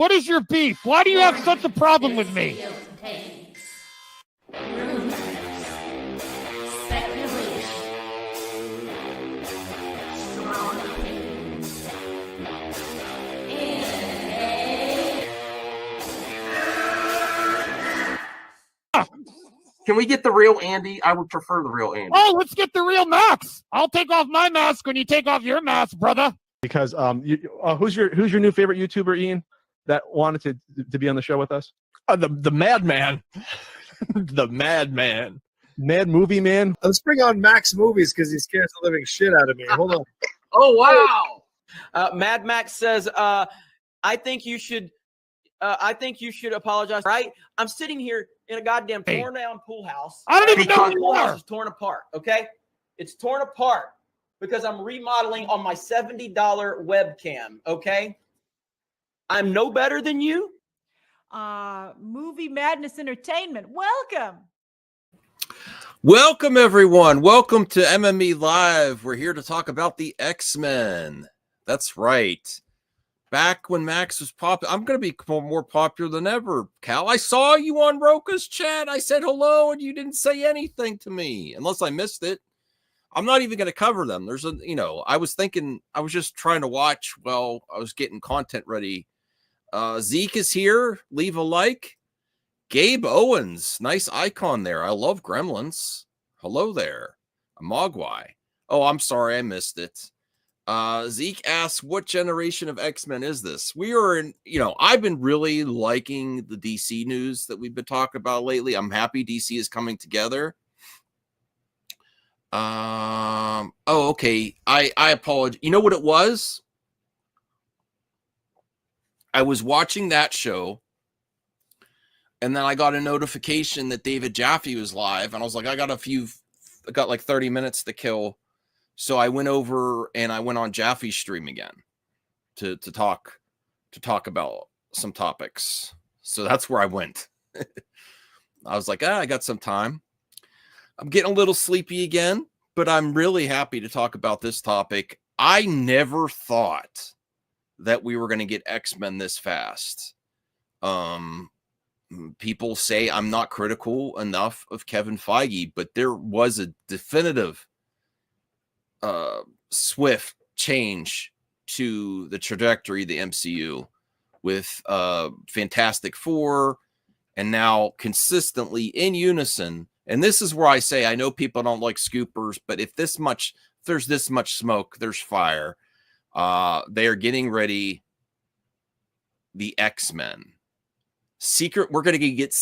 What is your beef? Why do you have such a problem with me? Can we get the real Andy? I would prefer the real Andy. Oh, let's get the real Max. I'll take off my mask when you take off your mask, brother. Because who's your new favorite YouTuber, Ian, that wanted to be on the show with us? The Madman. The Madman. Mad Movie Man. Let's bring on Max Movies because he scares the living shit out of me. Hold on. Oh, wow. Mad Max says, I think you should apologize. Right? I'm sitting here in a goddamn torn down pool house. I don't even know who the you pool house are. is torn apart. Okay, it's torn apart because I'm remodeling on my $70 webcam. Okay, I'm no better than you. Movie Madness Entertainment. Welcome, everyone. Welcome to MME Live. We're here to talk about the X-Men. That's right. Back when Max was popular, I'm going to be more popular than ever, Cal. I saw you on Roka's chat. I said hello, and you didn't say anything to me, unless I missed it. I'm not even going to cover them. I was just trying to watch while I was getting content ready. Zeke is here. Leave a like. Gabe Owens, nice icon there. I love Gremlins. Hello there. A Mogwai. Oh, I'm sorry, I missed it. Zeke asks, what generation of X-Men is this? We are in, I've been really liking the DC news that we've been talking about lately. I'm happy DC is coming together. Okay. I apologize. You know what it was? I was watching that show, and then I got a notification that David Jaffe was live, and I was like, I got like 30 minutes to kill. So I went over and I went on Jaffe's stream again to talk about some topics. So that's where I went. I was like, I got some time. I'm getting a little sleepy again, but I'm really happy to talk about this topic. I never thought that we were going to get X-Men this fast. People say I'm not critical enough of Kevin Feige, but there was a definitive swift change to the trajectory of the MCU with Fantastic Four, and now consistently in unison. And this is where I say, I know people don't like scoopers, but if there's this much smoke, there's fire. They are getting ready. The X-Men we're gonna get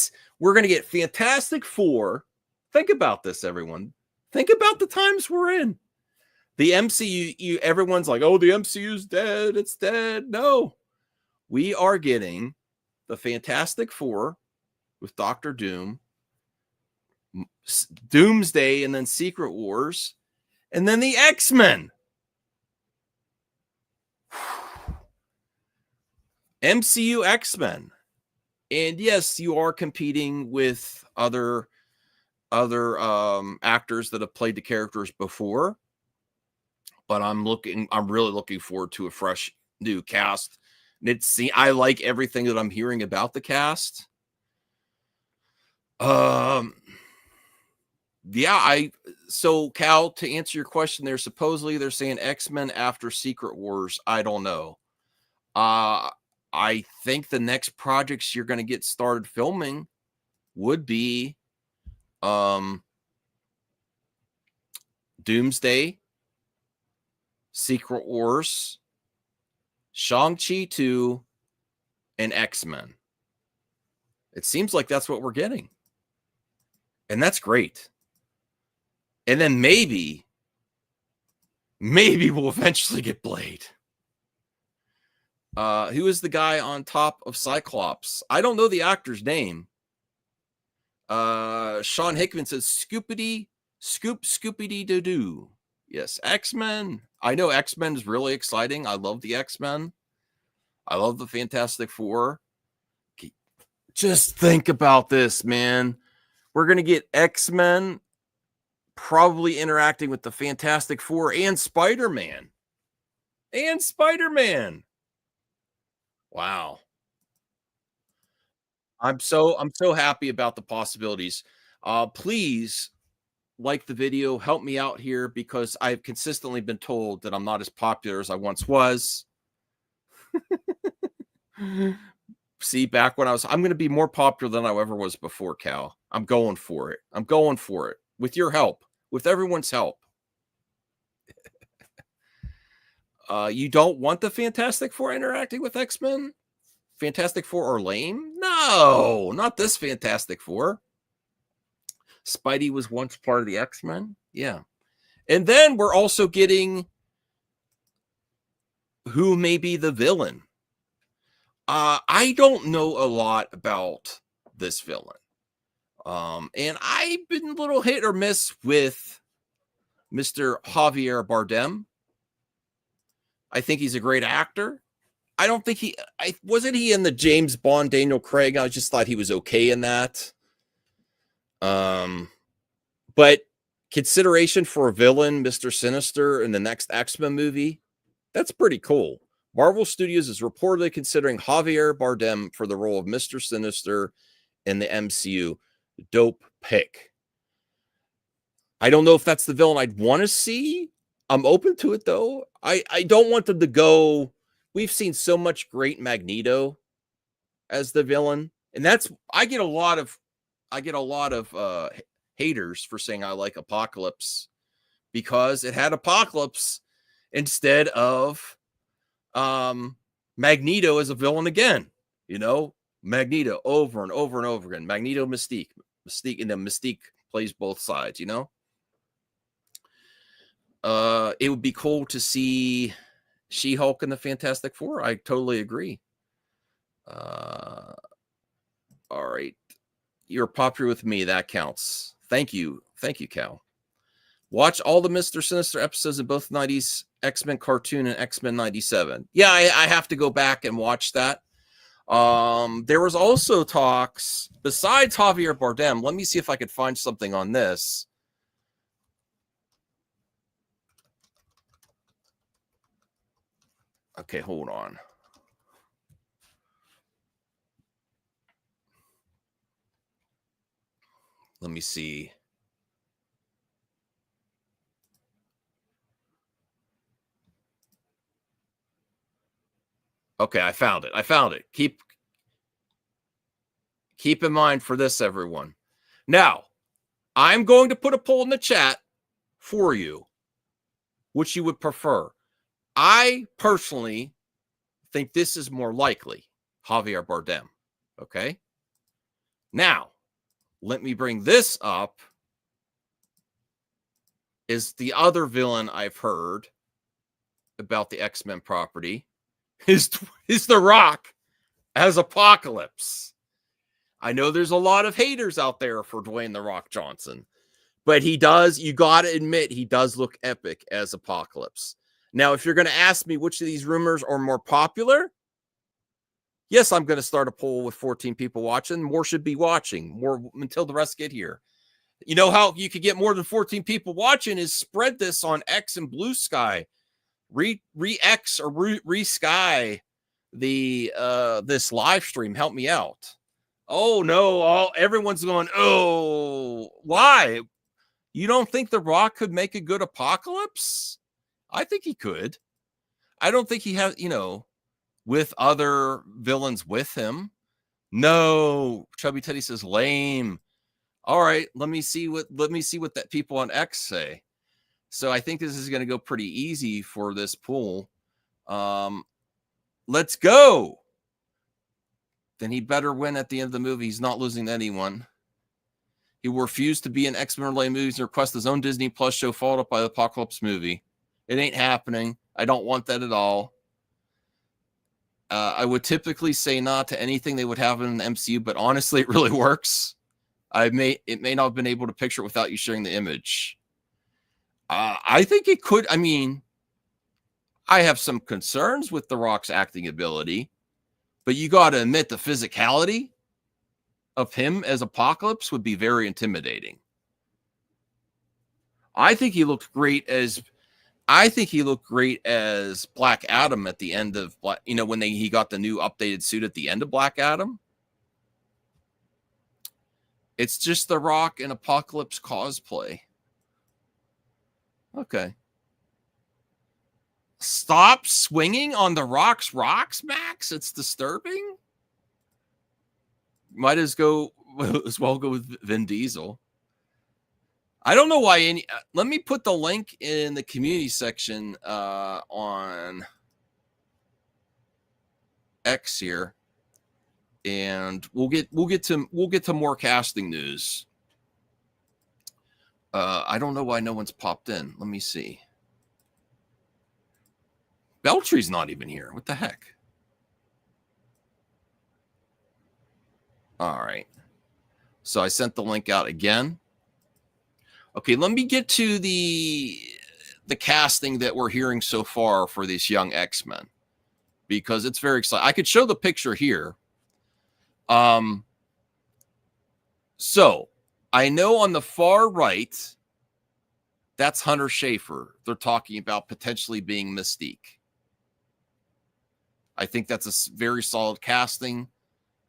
Fantastic Four. Think about this, everyone. Think about the times we're in. The MCU, everyone's like, oh, the MCU's dead. It's dead. No, we are getting the Fantastic Four with Doctor Doom, Doomsday, and then Secret Wars, and then the X-Men. MCU X-Men. And yes, you are competing with other actors that have played the characters before. But I'm really looking forward to a fresh new cast. I like everything that I'm hearing about the cast. So Cal, to answer your question there, supposedly they're saying X-Men after Secret Wars. I don't know. I think the next projects you're going to get started filming would be Doomsday, Secret Wars, Shang-Chi 2, and X-Men. It seems like that's what we're getting. And that's great. And then maybe we'll eventually get Blade. Who is the guy on top of Cyclops? I don't know the actor's name. Sean Hickman says Scoopity-Doo-Doo. Yes, X-Men. I know X-Men is really exciting. I love the X-Men. I love the Fantastic Four. Just think about this, man. We're going to get X-Men probably interacting with the Fantastic Four and Spider-Man. Wow. I'm so happy about the possibilities. Please like the video, help me out here because I've consistently been told that I'm not as popular as I once was. See, back when I'm going to be more popular than I ever was before, Cal. I'm going for it. I'm going for it with your help, with everyone's help. You don't want the Fantastic Four interacting with X-Men? Fantastic Four are lame? No, not this Fantastic Four. Spidey was once part of the X-Men. Yeah. And then we're also getting who may be the villain. I don't know a lot about this villain. And I've been a little hit or miss with Mr. Javier Bardem. I think he's a great actor. I don't think wasn't he in the James Bond Daniel Craig. I just thought he was okay in that. But consideration for a villain, Mr. Sinister, in the next X-Men movie, that's pretty cool. Marvel Studios is reportedly considering Javier Bardem for the role of Mr. Sinister in the MCU. Dope pick. I don't know if that's the villain I'd want to see. I'm open to it, though. I don't want them to go. We've seen so much great Magneto as the villain. And I get a lot of haters for saying I like Apocalypse because it had Apocalypse instead of Magneto as a villain again. You know, Magneto over and over and over again. Magneto, Mystique, and then Mystique plays both sides, you know? It would be cool to see She-Hulk and the Fantastic Four. I totally agree. All right. You're popular with me. That counts. Thank you. Thank you, Cal. Watch all the Mr. Sinister episodes of both 90s X-Men cartoon and X-Men 97. Yeah, I have to go back and watch that. There was also talks, besides Javier Bardem, let me see if I could find something on this. Okay, hold on. Let me see. Okay, I found it. Keep in mind for this, everyone. Now, I'm going to put a poll in the chat for you, which you would prefer. I personally think this is more likely, Javier Bardem. Okay? Now, let me bring this up. Is the other villain I've heard about the X-Men property is The Rock as Apocalypse. I know there's a lot of haters out there for Dwayne The Rock Johnson, but you got to admit, he does look epic as Apocalypse. Now, if you're going to ask me which of these rumors are more popular, yes, I'm going to start a poll with 14 people watching. More should be watching, more until the rest get here. You know how you could get more than 14 people watching is spread this on X and Blue Sky. Re-X or re-Sky this live stream. Help me out. Oh, no. Everyone's going, oh, why? You don't think The Rock could make a good Apocalypse? I think he could. I don't think he has, with other villains with him. No, Chubby Teddy says lame. All right, let me see what that people on X say. So I think this is going to go pretty easy for this pool. Let's go. Then he better win at the end of the movie. He's not losing to anyone. He will refuse to be in X-Men related movies and request his own Disney Plus show followed up by the Apocalypse movie. It ain't happening. I don't want that at all. I would typically say not to anything they would have in the MCU, but honestly, it really works. It may not have been able to picture it without you sharing the image. I think it could. I mean, I have some concerns with The Rock's acting ability, but you got to admit the physicality of him as Apocalypse would be very intimidating. I think he looked great as Black Adam at the end of when he got the new updated suit at the end of Black Adam. It's just The Rock and Apocalypse cosplay. Okay. Stop swinging on The Rock's rocks, Max. It's disturbing. Might as well go with Vin Diesel. I don't know why any. Let me put the link in the community section on X here, and we'll get to more casting news. I don't know why no one's popped in. Let me see. Beltry's not even here. What the heck? All right. So I sent the link out again. Okay, let me get to the casting that we're hearing so far for these young X-Men, because it's very exciting. I could show the picture here. So I know on the far right, that's Hunter Schafer. They're talking about potentially being Mystique. I think that's a very solid casting.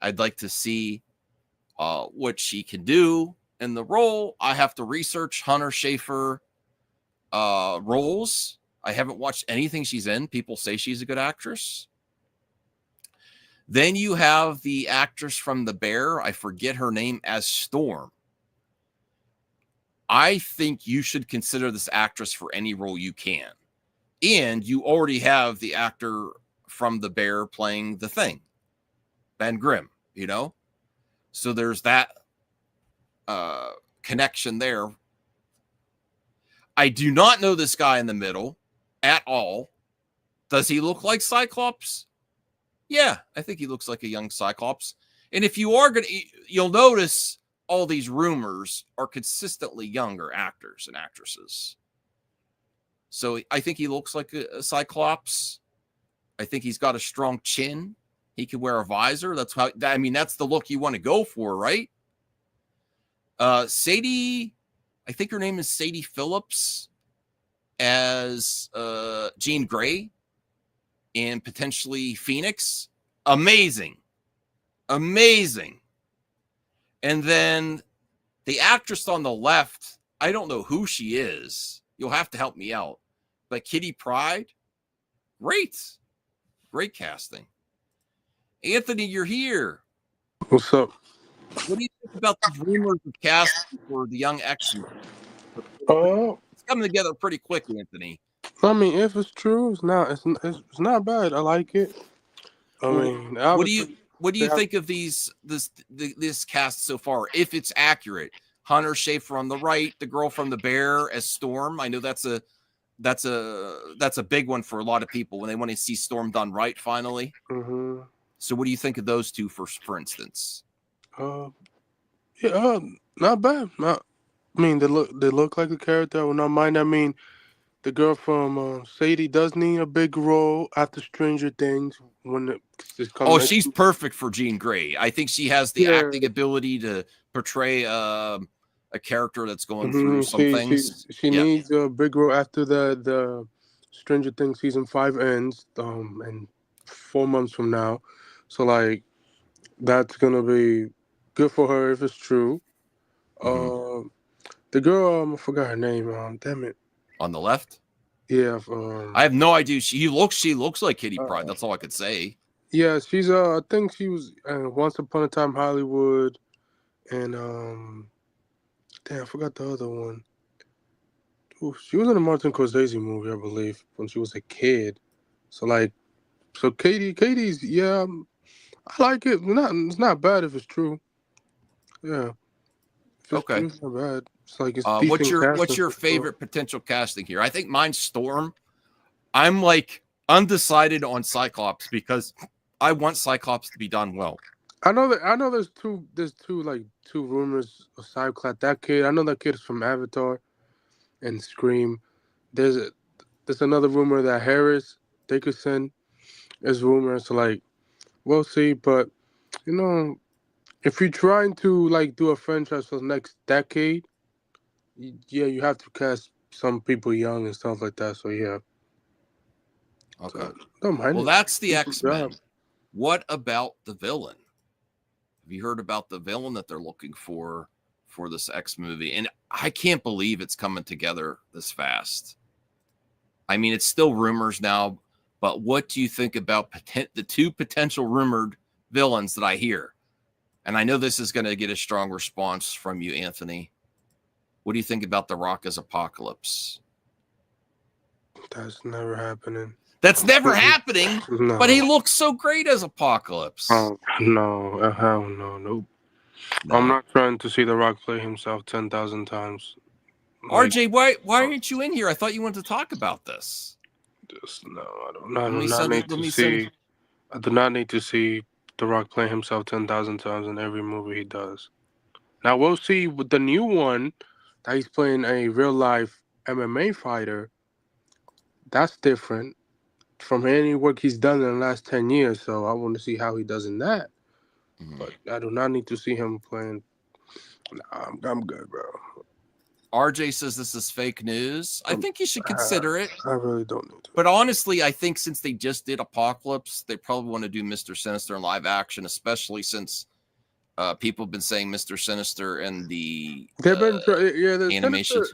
I'd like to see what she can do in the role. I have to research Hunter Schafer roles. I haven't watched anything she's in. People say she's a good actress. Then you have the actress from The Bear. I forget her name, as Storm. I think you should consider this actress for any role you can. And you already have the actor from The Bear playing the Thing, Ben Grimm, you know? So there's that connection there. I do not know this guy in the middle at all. Does he look like Cyclops? Yeah, I think he looks like a young Cyclops. And if you are going to, you'll notice all these rumors are consistently younger actors and actresses. So I think he looks like a Cyclops. I think he's got a strong chin. He could wear a visor. That's the look you want to go for, right? Sadie, I think her name is Sadie Phillips, as Jean Grey and potentially Phoenix. Amazing. And then the actress on the left, I don't know who she is. You'll have to help me out. But Kitty Pryde, great casting. Anthony, you're here. What's up? What do you think about the rumors of casting for the young X-Men? It's coming together pretty quickly, Anthony. I mean, if it's true, it's not bad. I like it. What do you think of this cast so far? If it's accurate, Hunter Schafer on the right, the girl from The Bear as Storm. I know that's a big one for a lot of people when they want to see Storm done right finally. Mm-hmm. So what do you think of those two for instance? Not bad. They look like a character. I would not mind. I mean, the girl from Sadie does need a big role after Stranger Things She's perfect for Jean Grey. I think she has the acting ability to portray a character that's going through some things. She needs a big role after the Stranger Things season 5 ends, and 4 months from now. So that's gonna be good for her if it's true. Mm-hmm. The girl, I forgot her name. Damn it. On the left? Yeah. I have no idea. She looks like Kitty Pryde. That's all I could say. Yeah, she's I think she was Once Upon a Time Hollywood, and damn, I forgot the other one. Ooh, she was in a Martin Scorsese movie, I believe, when she was a kid. So Katie's I like it. It's not bad if it's true. Yeah. Okay. It's not bad. It's like it's what's your favorite potential casting here? I think mine's Storm. I'm undecided on Cyclops because I want Cyclops to be done well. I know there's two rumors of Cyclops. That kid, I know that kid is from Avatar and Scream. There's another rumor that Harris Dickinson is rumored. So we'll see. But if you're trying to do a franchise for the next decade, you have to cast some people young and stuff like that. So yeah. Okay. So, don't mind. Well, that's the X-Men. What about the villain? Have you heard about the villain that they're looking for for this X movie, and I can't believe it's coming together this fast. I mean, it's still rumors now, but what do you think about the two potential rumored villains that I hear? And I know this is going to get a strong response from you, Anthony. What do you think about The Rock as Apocalypse? That's never happening. That's never happening, No. but he looks so great as Apocalypse. Oh, no. Hell no. Nope. No. I'm not trying to see The Rock play himself 10,000 times. Like, RJ, why aren't you in here? I thought you wanted to talk about this. just, no, I do not need to see. I do not need to see The Rock play himself 10,000 times in every movie he does. Now we'll see with the new one that he's playing a real life MMA fighter. That's different from any work he's done in the last 10 years. So I want to see how he does in that. But I do not need to see him playing. Nah, I'm good, bro. RJ says this is fake news. I think you should consider it. I really don't need to. But honestly, I think since they just did Apocalypse, they probably want to do Mr. Sinister in live action, especially since people have been saying Mr. Sinister and the animation.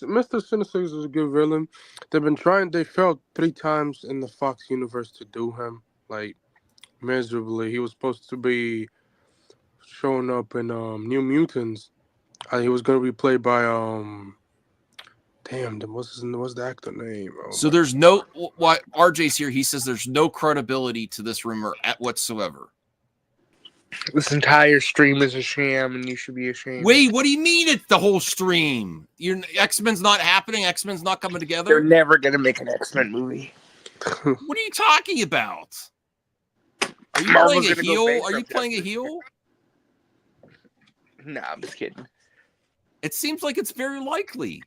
Mr. Sinister is a good villain. They've been trying. They failed 3 times in the Fox universe to do him, like, miserably. He was supposed to be showing up in New Mutants. He was going to be played by what's the actor name? So there's no what RJ's here. He says there's no credibility to this rumor whatsoever. This entire stream is a sham, and you should be ashamed. Wait, what do you mean it's the whole stream? X-Men's not happening? X-Men's not coming together? They're never going to make an X-Men movie. What are you talking about? Are you Marvel's playing a gonna go heel? Are bankrupt you playing a after this heel? No, I'm just kidding. It seems like it's very likely.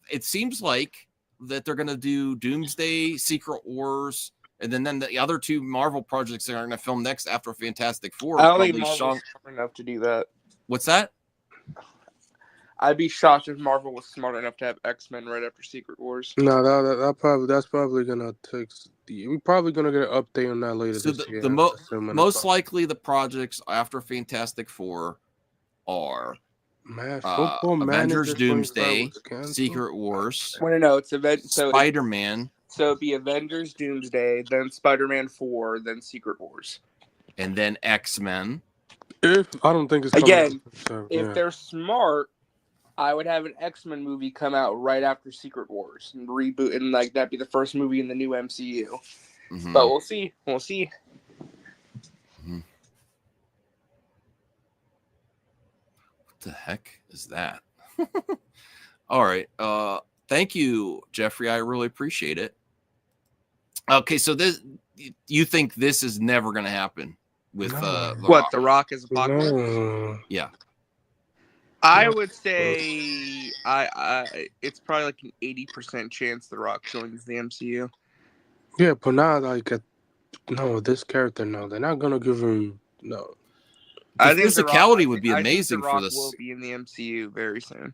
It seems like that they're going to do Doomsday, Secret Wars, and then the other 2 Marvel projects that are going to film next after Fantastic Four. I don't think Marvel's smart enough to do that. What's that? I'd be shocked if Marvel was smart enough to have X-Men right after Secret Wars. No, that's probably gonna take. We're probably gonna get an update on that later So this year. most likely the projects after Fantastic Four are Avengers Doomsday, Secret Wars, No, it's Spider-Man. So it'd be Avengers Doomsday, then Spider-Man 4, then Secret Wars. And then X-Men. I don't think it's again. If they're smart, I would have an X-Men movie come out right after Secret Wars and reboot, and like that'd be the first movie in the new MCU. Mm-hmm. But we'll see. We'll see. Mm-hmm. What the heck is that? All right. Thank you, Jeffrey. I really appreciate it. Okay, so you think this is never going to happen with The Rock? The Rock is Apocalypse? No. Yeah. I would say it's probably like an 80% chance The Rock joins the MCU. Yeah, but not like this character. No, they're not gonna give him no. I think physicality would be amazing for this. Will be in the MCU very soon.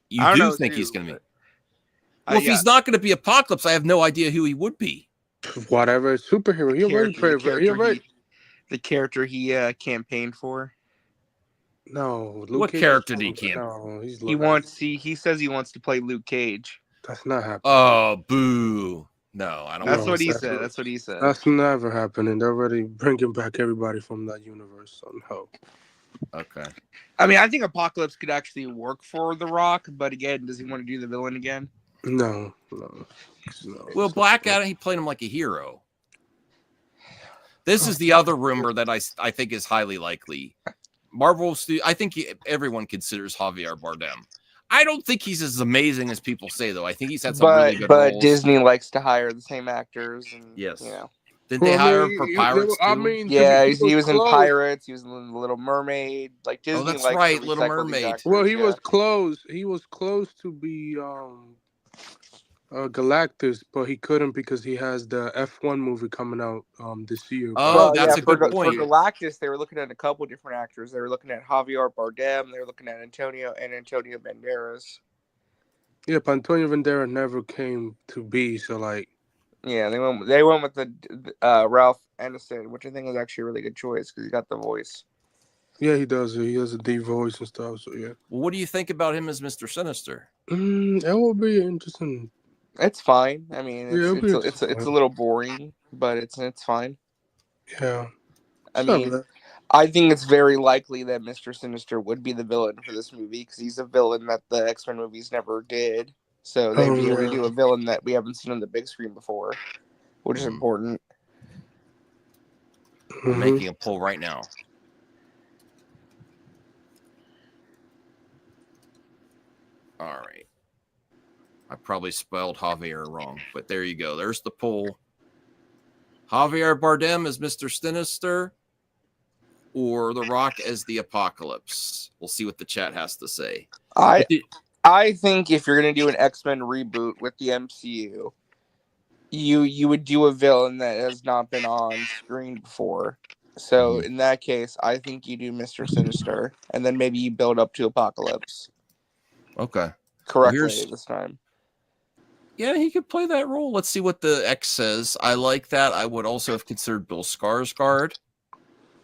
You do think he's going to be? Well, if he's not going to be Apocalypse, I have no idea who he would be. Whatever superhero. The character he campaigned for. No. What character did he camp? No, he says he wants to play Luke Cage. That's not happening. Oh, boo. No, I don't. That's what he said. That's what he said. That's never happening. They're already bringing back everybody from that universe. So no. Okay. I mean, I think Apocalypse could actually work for The Rock, but again, does he want to do the villain again? No. Well, Black Adam, he played him like a hero. This is the other rumor that I think is highly likely. Marvel, I think everyone considers Javier Bardem. I don't think he's as amazing as people say, though. I think he's had some really good roles. But Disney likes to hire the same actors. And, yes. You know. Did they hire him for Pirates, too? I mean, yeah, he was in Pirates. He was in The Little Mermaid. Like Disney. Oh, that's likes right, to Little recycle Mermaid. actors, well, he was close. He was close to be Galactus, but he couldn't because he has the F1 movie coming out this year. Oh, that's a good point. For Galactus, they were looking at a couple different actors. They were looking at Javier Bardem. They were looking at Antonio Banderas. Yeah, but Antonio Banderas never came to be, so like. Yeah, they went with the Ralph Ineson, which I think was actually a really good choice because he got the voice. Yeah, he does. He has a deep voice and stuff. So yeah. Well, what do you think about him as Mr. Sinister? That will be interesting. It's fine. I mean, Yeah, it'll be it's a little boring, but it's fine. Yeah. I It's not mean, bad. I think it's very likely that Mr. Sinister would be the villain for this movie because he's a villain that the X-Men movies never did. So they'd be able to do a villain that we haven't seen on the big screen before, which is important. We're making a poll right now. All right. I probably spelled Javier wrong, but there you go. There's the poll. Javier Bardem as Mr. Sinister or The Rock as the Apocalypse. We'll see what the chat has to say. I think if you're gonna do an X-Men reboot with the MCU, you would do a villain that has not been on screen before. So in that case, I think you do Mr. Sinister, and then maybe you build up to Apocalypse. Okay. Correctly this time. Yeah, he could play that role. Let's see what the X says. I like that. I would also have considered Bill Skarsgård.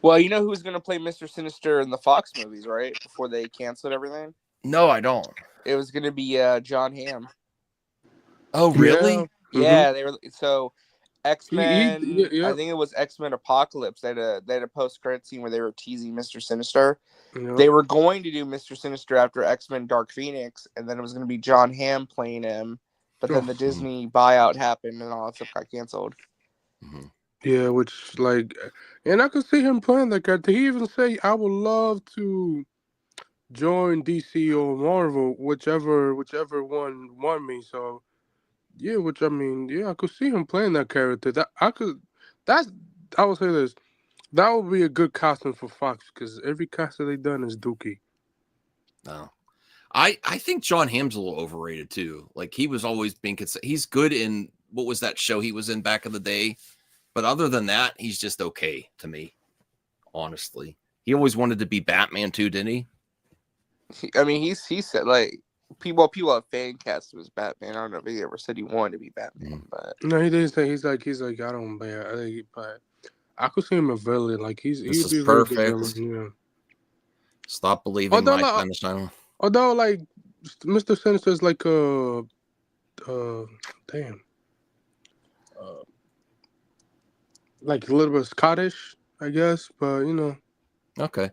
Well, you know who's going to play Mr. Sinister in the Fox movies, right? Before they canceled everything? No, I don't. It was going to be John Hamm. Oh, really? Yeah, they were so X-Men. Yeah. I think it was X-Men Apocalypse. They had a post-credit scene where they were teasing Mr. Sinister. Yeah. They were going to do Mr. Sinister after X-Men Dark Phoenix, and then it was going to be John Hamm playing him. But then the Disney buyout happened, and all that stuff got canceled. Yeah, which and I could see him playing that character. He even say, "I would love to join DC or Marvel, whichever one want me." So, yeah, I could see him playing that character. I would say this. That would be a good casting for Fox because every cast that they've done is dookie. No. I think John Hamm's a little overrated too. Like he was always being he's good in what was that show he was in back in the day, but other than that, he's just okay to me. Honestly, he always wanted to be Batman too, didn't he? I mean, he said like people have fan cast him as Batman. I don't know if he ever said he wanted to be Batman, but no, he didn't say. He's like I don't bear. But I could see him a villain. Like this he'd is be perfect. Very good villain, yeah. Stop believing my kind of channel. Although, like, Mr. Sinister is like like a little bit Scottish, I guess, but you know. Okay.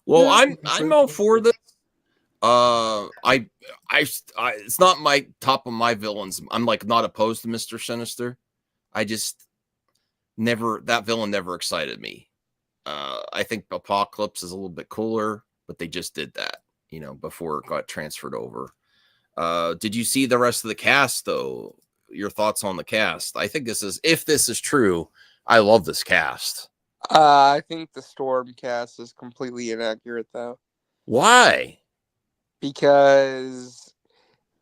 Well, I'm all for this. It's not my top of my villains. I'm like not opposed to Mr. Sinister. I just that villain never excited me. I think Apocalypse is a little bit cooler, but they just did that, before it got transferred over. Did you see the rest of the cast though? Your thoughts on the cast? I think if this is true, I love this cast. I think the Storm cast is completely inaccurate though. Why? Because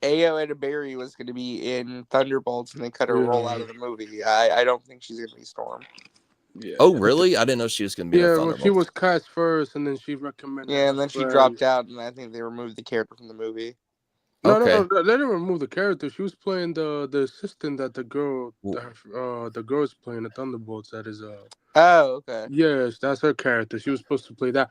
Ayo Edebiri was going to be in Thunderbolts and they cut her role out of the movie. I don't think she's going to be Storm. Yeah. Oh, really? I didn't know she was going to be in Thunderbolts. Well, she was cast first, and then she recommended. Yeah, and then she dropped out, and I think they removed the character from the movie. No, they didn't remove the character. She was playing the assistant that the girl is playing the Thunderbolts. That is Oh, okay. Yes, that's her character. She was supposed to play that.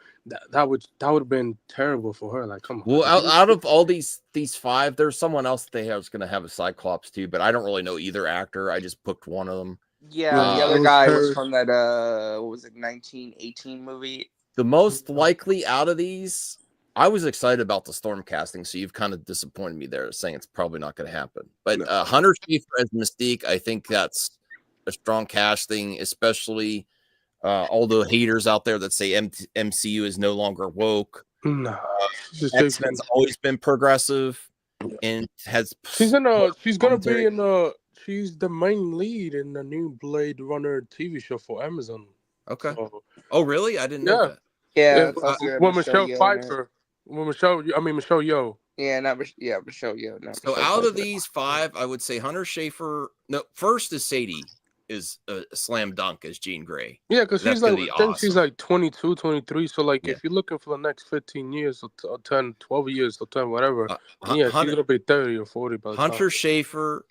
That would have been terrible for her. Like, come on. Well, out of all these five, there's someone else they was going to have a Cyclops too, but I don't really know either actor. I just booked one of them. Yeah, the other guy was from that 1918 movie. The most likely out of these, I was excited about the Storm casting, so you've kind of disappointed me there, saying it's probably not going to happen. But Hunter Schafer as Mystique, I think that's a strong casting, especially all the haters out there that say MCU is no longer woke. No, X-Men's always been progressive, and she's the main lead in the new Blade Runner TV show for Amazon. Okay. Oh, really? I didn't know that. Yeah, Michelle Pfeiffer. Michelle Yeoh. Yeah, Michelle Yeoh. So out of these five, I would say Hunter Schafer. No, first is Sadie, is a slam dunk as Jean Grey. Yeah, because she's like, I think she's like 22, 23. So like, if you're looking for the next 15 years or 10, 12 years or 10, whatever, she's gonna be 30 or 40 by the Hunter time. Schafer,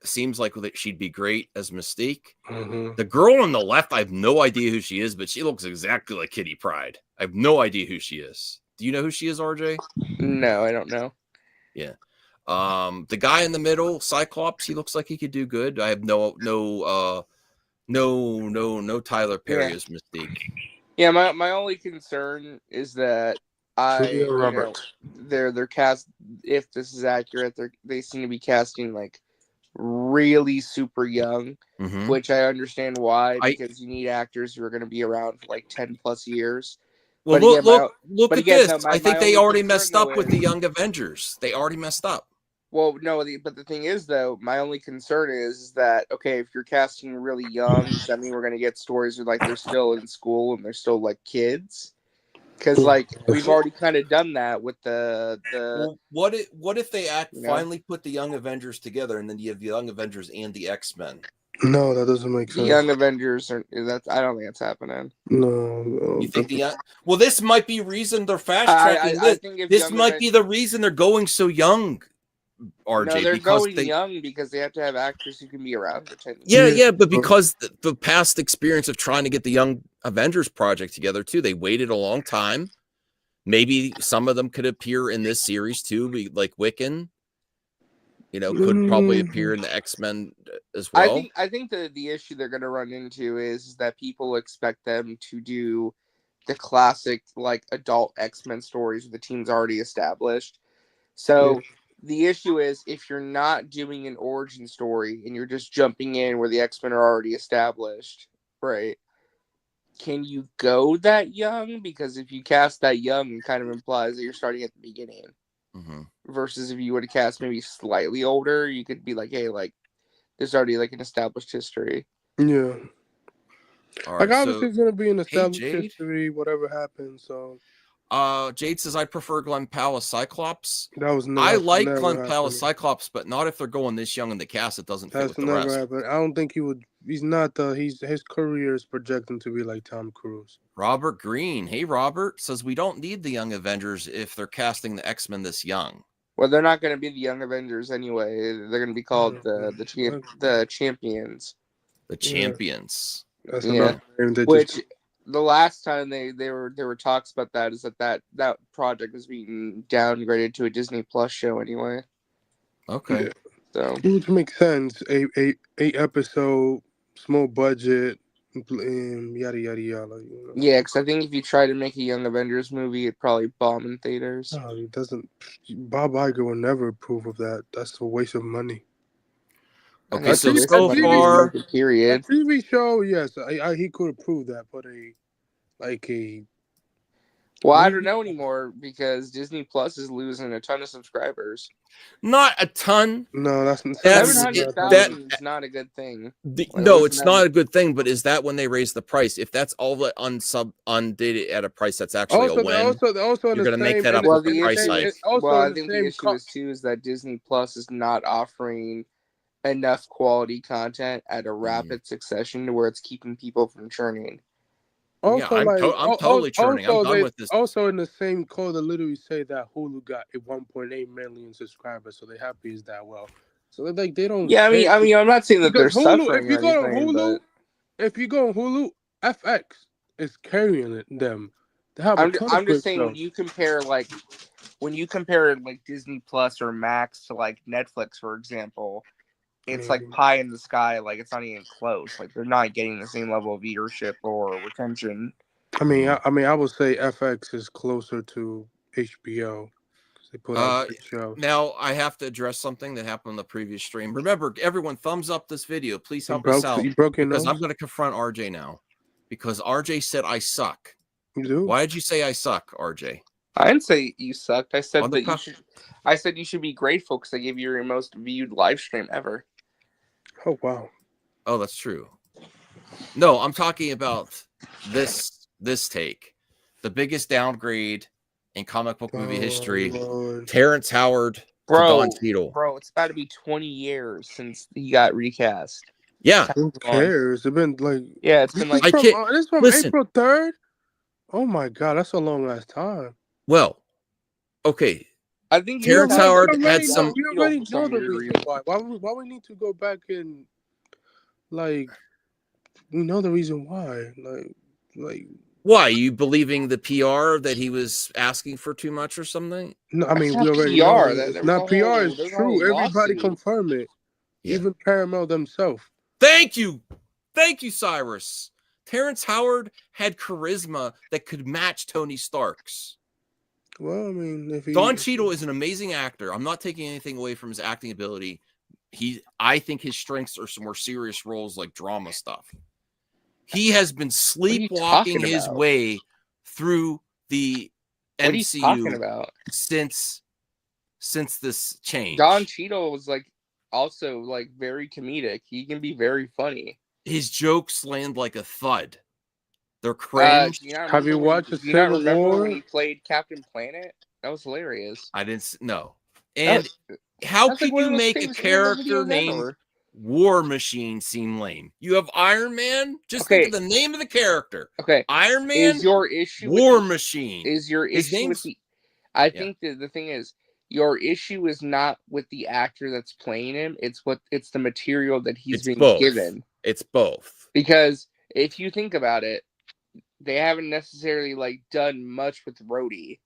seems like that she'd be great as Mystique. Mhm. The girl on the left, I have no idea who she is, but she looks exactly like Kitty Pryde. I have no idea who she is. Do you know who she is, RJ? No, I don't know. Yeah. The guy in the middle, Cyclops, he looks like he could do good. I have no Tyler Perry Yeah. as Mystique. Yeah, my only concern is that Julia Roberts. they're cast, if this is accurate, they seem to be casting like really super young, Mhm. which I understand why, because you need actors who are going to be around for like 10 plus years. Well, But again, look but at again, this. no, my- I think my they only already concern, messed up though, with is- the Young Avengers. They already messed up. Well, no, but the thing is, though, my only concern is that, okay, if you're casting really young, does that mean we're going to get stories where like they're still in school and they're still like kids? Because like we've already kind of done that with the Well, what if they you know? finally put the Young Avengers together, and then you have the Young Avengers and the X-Men? No, that doesn't make The sense. Young Avengers are I don't think that's happening. No, You think well, this might be reason they're fast tracking I this. think if This Young might be the reason they're going so young, RJ. No, they're because going young because they have to have actors who can be around for 10 Yeah, years. but because the past experience of trying to get the Young Avengers project together too, they waited a long time. Maybe some of them could appear in this series too, like Wiccan. Could probably appear in the X-Men as well. I think the issue they're going to run into is that people expect them to do the classic like adult X-Men stories where the team's already established. So the issue is if you're not doing an origin story and you're just jumping in where the X-Men are already established, right? Can you go that young? Because if you cast that young, it kind of implies that you're starting at the beginning. Mm-hmm. Versus if you were to cast maybe slightly older, you could be like, hey, like there's already like an established history. Yeah. All Like right, obviously it's gonna be an established Jade? history, whatever happens. So Jade says I prefer Glenn Powell as Cyclops. that was I that's like never Glenn Powell as happening. Cyclops, but not if they're going this young in the cast. It doesn't fit That's with the never rest. happened. I don't think he would. He's not the. His career is projecting to be like Tom Cruise. Robert Green, hey Robert, says we don't need the Young Avengers if they're casting the X-Men this young. Well, they're not going to be the Young Avengers anyway. They're going to be called the Champions. The Champions. That's Yeah, another name that which the last time there were talks about that is that project is being downgraded to a Disney Plus show anyway. Okay. Yeah. So which makes sense. Eight episode, small budget, yada yada yada. yeah, because I think if you try to make a Young Avengers movie, it'd probably bomb in theaters. No, it doesn't. Bob Iger will never approve of that. That's a waste of money. Okay, so That's so money far, like a period. A TV show, yes, he could approve that, but a Well, I don't know anymore because Disney Plus is losing a ton of subscribers. not a ton. No, that's 700,000 is not a good thing. No, it's not a good thing. But is that when they raise the price? If that's all the undated at a price, that's actually a win. Also You're going to make that up with the price hike. I think the issue is too is that Disney Plus is not offering enough quality content at a rapid succession to where it's keeping people from churning. Also, I'm totally churning. I'm done with this. Also, in the same code, they literally say that Hulu got a 1.8 million subscribers, so they're happy as that well. So they don't. Yeah, I mean, I'm not saying that they're Hulu, suffering. If you go or to anything, Hulu, if you go on Hulu, FX is carrying them. They have I'm shows. just saying when you compare Disney Plus or Max to like Netflix, for example. It's like pie in the sky. Like it's not even close. Like they're not getting the same level of viewership or retention. I mean, I would say FX is closer to HBO because they put out good shows. Now I have to address something that happened on the previous stream. Remember, everyone, thumbs up this video. Please help us out. You broke your because nose? I'm going to confront RJ now because RJ said I suck. You do? Why did you say I suck, RJ? I didn't say you sucked. I said On the that you should. I said you should be grateful because I gave you your most viewed live stream ever. Oh wow! Oh, that's true. No, I'm talking about this take, the biggest downgrade in comic book movie history. Lord. Terrence Howard to Don Cheadle. Bro, it's about to be 20 years since he got recast. Yeah, who cares? It's been like it's been like it's from listen. April 3rd. Oh my god, that's a long ass time. Well, okay. I think Terrence you have Howard to had be some- We for already know some the weird reason why. Why we need to go back and like we know the reason why. Like Why, you believing the PR that he was asking for too much or something? no, I That's mean we not already PR. know There it's was not a PR. whole- It's there's a true. whole Everybody lawsuit. confirm it. Yeah. Even Paramount themselves. Thank you, Cyrus. Terrence Howard had charisma that could match Tony Stark's. Well, I mean, if he Don Cheadle is an amazing actor. I'm not taking anything away from his acting ability. I think his strengths are some more serious roles like drama stuff. He has been sleepwalking talking his about? way through the What are you talking MCU about? since this change. Don Cheadle was like also like very comedic. He can be very funny. His jokes land like a thud. They're cringe. Do you not Have you remember when- watched the do you not Civil remember War? when he played Captain Planet? That was hilarious. I didn't know. That And was- how that's like could one of you the make a famous Marvel character videos named ever. War Machine seem lame? You have Iron Man. Just Okay. think of the name of the character. Okay, Iron Man. is your issue War with the, Machine. is your His issue with name's- the? I think that the thing is, your issue is not with the actor that's playing him. It's the material that he's It's being both. given. It's both. Because if you think about it, they haven't necessarily like done much with Rhodey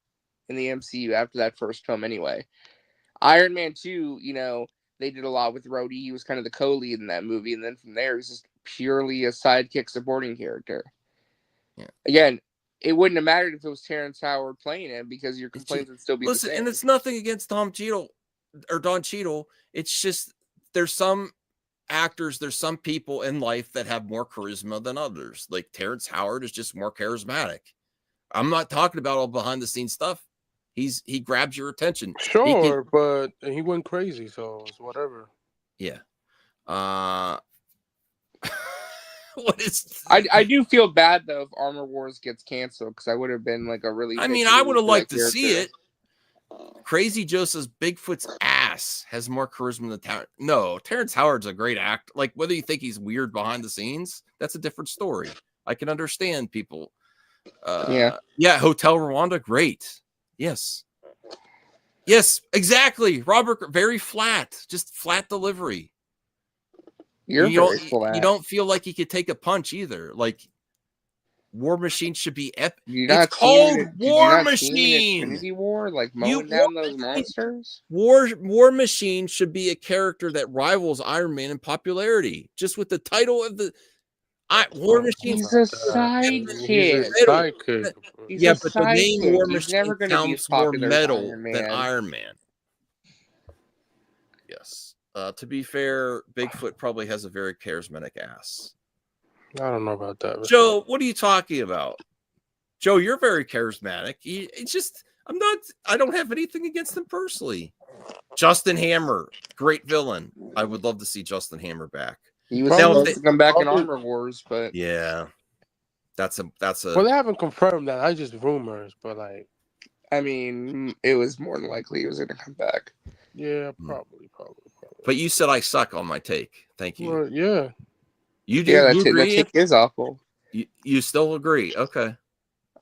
in the MCU after that first film anyway. Iron Man 2, you know, they did a lot with Rhodey. He was kind of the co-lead in that movie, and then from there, he was just purely a sidekick supporting character. Yeah. Again, it wouldn't have mattered if it was Terrence Howard playing him because your complaints would still be Listen, the same. and it's nothing against Don Cheadle. It's just there's some actors, there's some people in life that have more charisma than others. Like Terrence Howard is just more charismatic. I'm not talking about all behind the scenes stuff. He grabs your attention. Sure, but he went crazy, so it's whatever. Yeah. What is? I do feel bad though if Armor Wars gets canceled because I would have been like a really. I big mean, I fan would have of liked that to see character. it. Crazy Joseph's Bigfoot's ass has more charisma than Terrence. No, Terrence Howard's a great actor. Like whether you think he's weird behind the scenes, that's a different story. I can understand people. Yeah. Hotel Rwanda, great. Yes, exactly. Robert, very flat, just flat delivery. You're you very don't, flat. you don't feel like he could take a punch either. Like War Machine should be epic. It's called War Machine. Infinity War, like mowing down those monsters. War Machine should be a character that rivals Iron Man in popularity. Just with the title of the War Machine. He's a sidekick. He's a sidekick. He's Yeah, a but the name sidekick. War He's Machine never gonna be as sounds more popular as metal Iron than Man. Iron Man. Yes. To be fair, Bigfoot probably has a very charismatic ass. I don't know about that. Joe, what are you talking about? Joe, you're very charismatic. I don't have anything against him personally. Justin Hammer, great villain. I would love to see Justin Hammer back. He was supposed to come back in Armor Wars, but yeah, that's a. Well, they haven't confirmed that. That's just rumors, but like, I mean, it was more than likely he was going to come back. Yeah, probably. But you said I suck on my take. Thank you. Well, yeah. You do. Yeah, You that agree? take is awful. You still agree? Okay.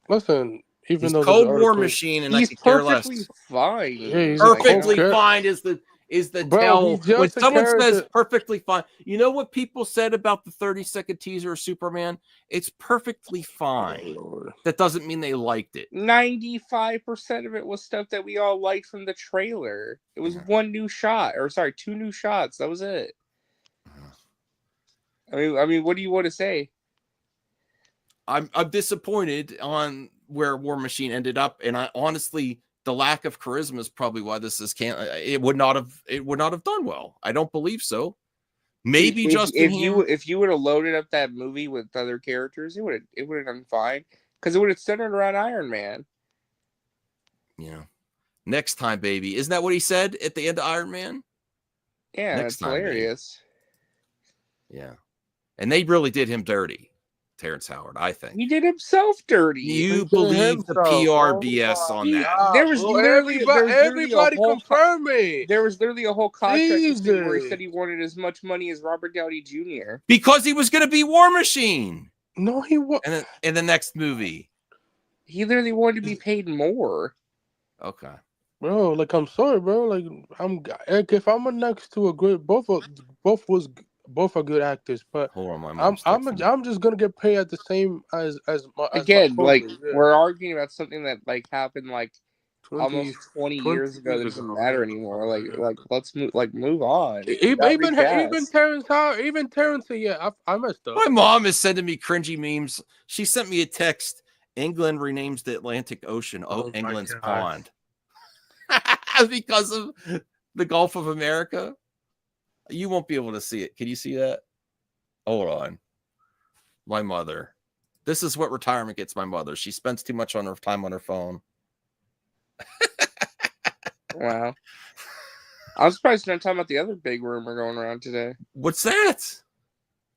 Listen, even He's though Cold there's War articles- Machine, and He's I could care less. perfectly fine. Yeah, he's a Perfectly cool fine is the Bro, tell. he's just When a someone says character- perfectly fine, you know what people said about the 30-second teaser of Superman? It's perfectly fine. That doesn't mean they liked it. 95% of it was stuff that we all liked from the trailer. It was two new shots. That was it. I mean, what do you want to say? I'm disappointed on where War Machine ended up, and I honestly, the lack of charisma is probably why this is can't. It would not have done well. I don't believe so. Maybe if you would have loaded up that movie with other characters, it would have done fine because it would have centered around Iron Man. Yeah. Next time, baby. Isn't that what he said at the end of Iron Man? Yeah, Next it's time, baby. hilarious. Yeah. And they really did him dirty, Terrence Howard, I think. He did himself dirty. You believe the PR BS on that. There was literally everybody confirm it. There was literally a whole contract where he Jesus. said he wanted as much money as Robert Downey Jr. Because he was going to be War Machine. No, he was. And in the next movie. He literally wanted to be paid more. Okay. Bro, like I'm sorry, bro. Like if I'm next to a good, both are good actors, but Hold on, my mom's texting me. I'm just gonna get paid at the same as my Again, like co-host. Yeah. we're arguing about something that like happened like 20, almost 20 20 years ago years that doesn't ago. matter anymore. Like let's move on. Even Not even even recast. Terrence Howard, even Terrence said, yeah, I messed up. My mom is sending me cringy memes. She sent me a text. England renames the Atlantic Ocean Oh my England's God. pond because of the Gulf of America. You won't be able to see it. Can you see that? Hold on. My mother. This is what retirement gets my mother. She spends too much on her time on her phone. Wow. I'm surprised you're not talking about the other big rumor going around today. What's that?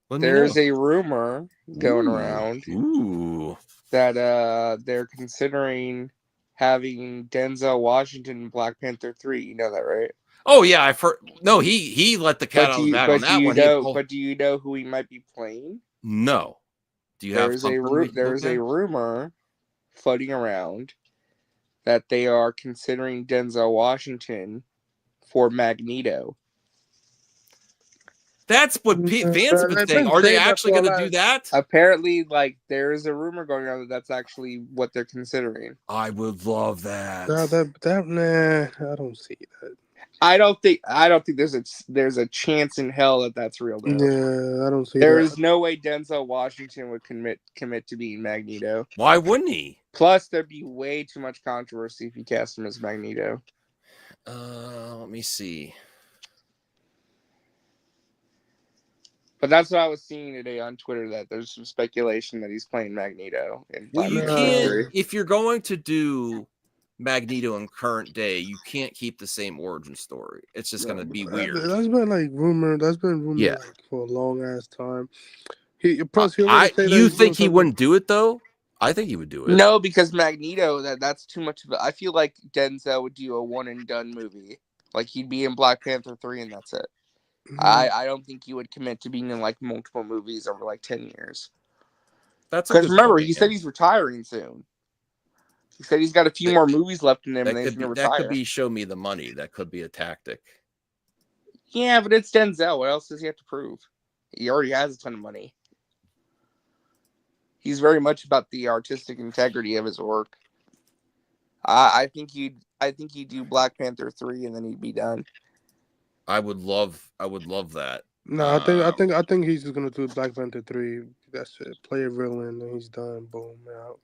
Let me know. There's a rumor going around that they're considering having Denzel Washington in Black Panther 3. You know that, right? Oh yeah, I've heard. No, he let the cat out of the bag on that one. But do you know who he might be playing? No. Do you have something we can There's look a at? rumor floating around that they are considering Denzel Washington for Magneto. That's what fans have been They've saying. been Are they saying that actually for a going to do lot. that? Apparently, like there is a rumor going around that that's actually what they're considering. I would love that. Nah, I don't see that. I don't think there's a chance in hell that that's real though. Yeah, I don't see There that. is no way Denzel Washington would commit to being Magneto. Why wouldn't he? Plus, there'd be way too much controversy if you cast him as Magneto. Let me see. But that's what I was seeing today on Twitter, that there's some speculation that he's playing Magneto in Well, Black you Panther can't. 3. If you're going to do Magneto in current day, you can't keep the same origin story. It's just going to be weird. That's been like rumored. That's been rumored Yeah. like for a long ass time. He already said that You he's doing think he something. wouldn't do it though? I think he would do it. No, because Magneto, that's too much of a... I feel like Denzel would do a one and done movie. Like he'd be in Black Panther 3 and that's it. I don't think he would commit to being in like multiple movies over like 10 years. That's because remember, point, he said he's retiring soon. He said he's got a few more movies left in him, and then he's going to retire. That could be show me the money. That could be a tactic. Yeah, but it's Denzel. What else does he have to prove? He already has a ton of money. He's very much about the artistic integrity of his work. I think he'd do Black Panther 3 and then he'd be done. I would love that. No, I think he's just gonna do Black Panther 3. That's it. Play a villain and he's done. Boom, out.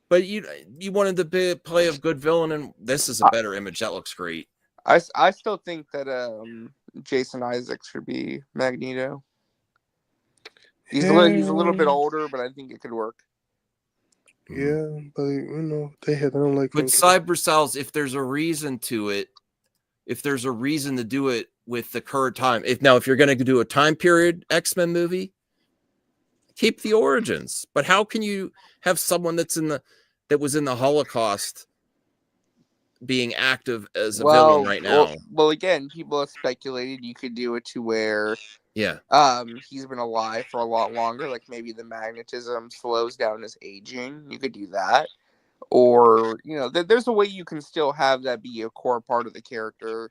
But you wanted to play a good villain, and this is a better image. That looks great. I still think that Jason Isaacs should be Magneto. He's a little bit older, but I think it could work. Yeah, but they don't like. But Cyber Cells, if there's a reason to it, if there's a reason to do it with the current time, if you're going to do a time period X-Men movie, keep the origins. But how can you have someone that was in the Holocaust being active as a villain right now? Well, again, people have speculated you could do it to where he's been alive for a lot longer, like maybe the magnetism slows down his aging. You could do that. Or, there's a way you can still have that be a core part of the character.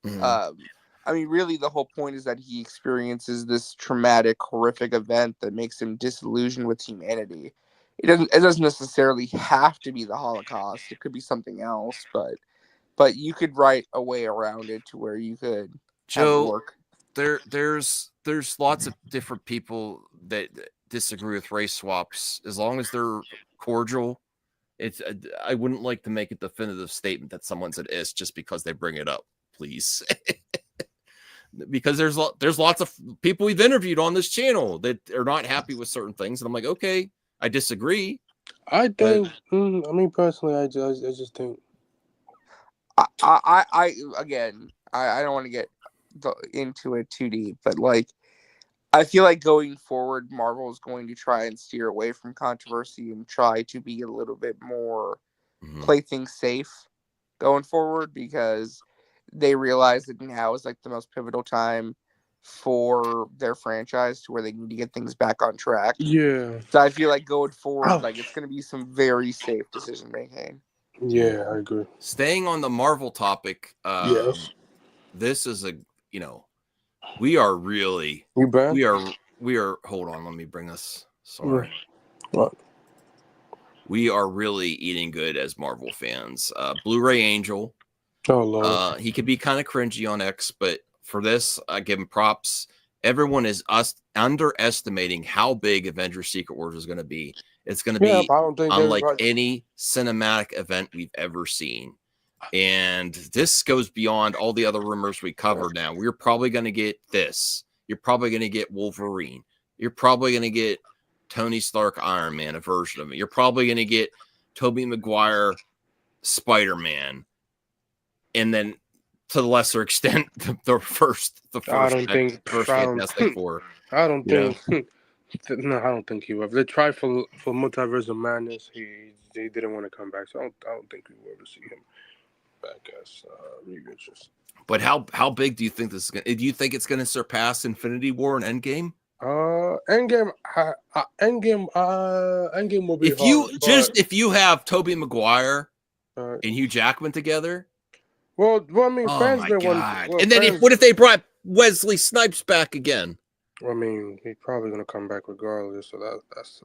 Mm-hmm. I mean, really, the whole point is that he experiences this traumatic, horrific event that makes him disillusioned with humanity. It doesn't necessarily have to be the Holocaust. It could be something else, but you could write a way around it to where you could have it work. There's lots of different people that disagree with race swaps. As long as they're cordial, I wouldn't like to make a definitive statement that someone's an ist just because they bring it up, please. Because there's lots of people we've interviewed on this channel that are not happy with certain things, and I'm like, okay, I disagree. I think. I mean, personally, I just think. I don't want to get into it too deep, but like, I feel like going forward, Marvel is going to try and steer away from controversy and try to be a little bit more play things safe going forward, because they realize that now is like the most pivotal time for their franchise to where they need to get things back on track. Yeah. So I feel like going forward, like it's going to be some very safe decision making. Yeah, I agree. Staying on the Marvel topic, Yes. this is we are really, You banned? we are. Hold on, let me bring this. Sorry. What? We are really eating good as Marvel fans. Blu-ray Angel. Oh Lord. He could be kind of cringy on X, but for this, I give him props. Everyone is underestimating how big Avengers Secret Wars is going to be. It's going to Yeah, be but I don't think unlike everybody. any cinematic event we've ever seen. And this goes beyond all the other rumors we covered now. We're probably going to get this. You're probably going to get Wolverine. You're probably going to get Tony Stark Iron Man, a version of it. You're probably going to get Tobey Maguire Spider-Man. And then to the lesser extent, the first Fantastic Four. I don't think. No, I don't think he will. They tried for Multiverse of Madness. He didn't want to come back, so I don't think we will ever see him back as Reed Richards. But how big do you think this is going to? Do you think it's going to surpass Infinity War and Endgame? Endgame will be. If you have Tobey Maguire and Hugh Jackman together. Well, I mean, fans my didn't God. want. And then what if they brought Wesley Snipes back again? I mean, he's probably gonna come back regardless. So that's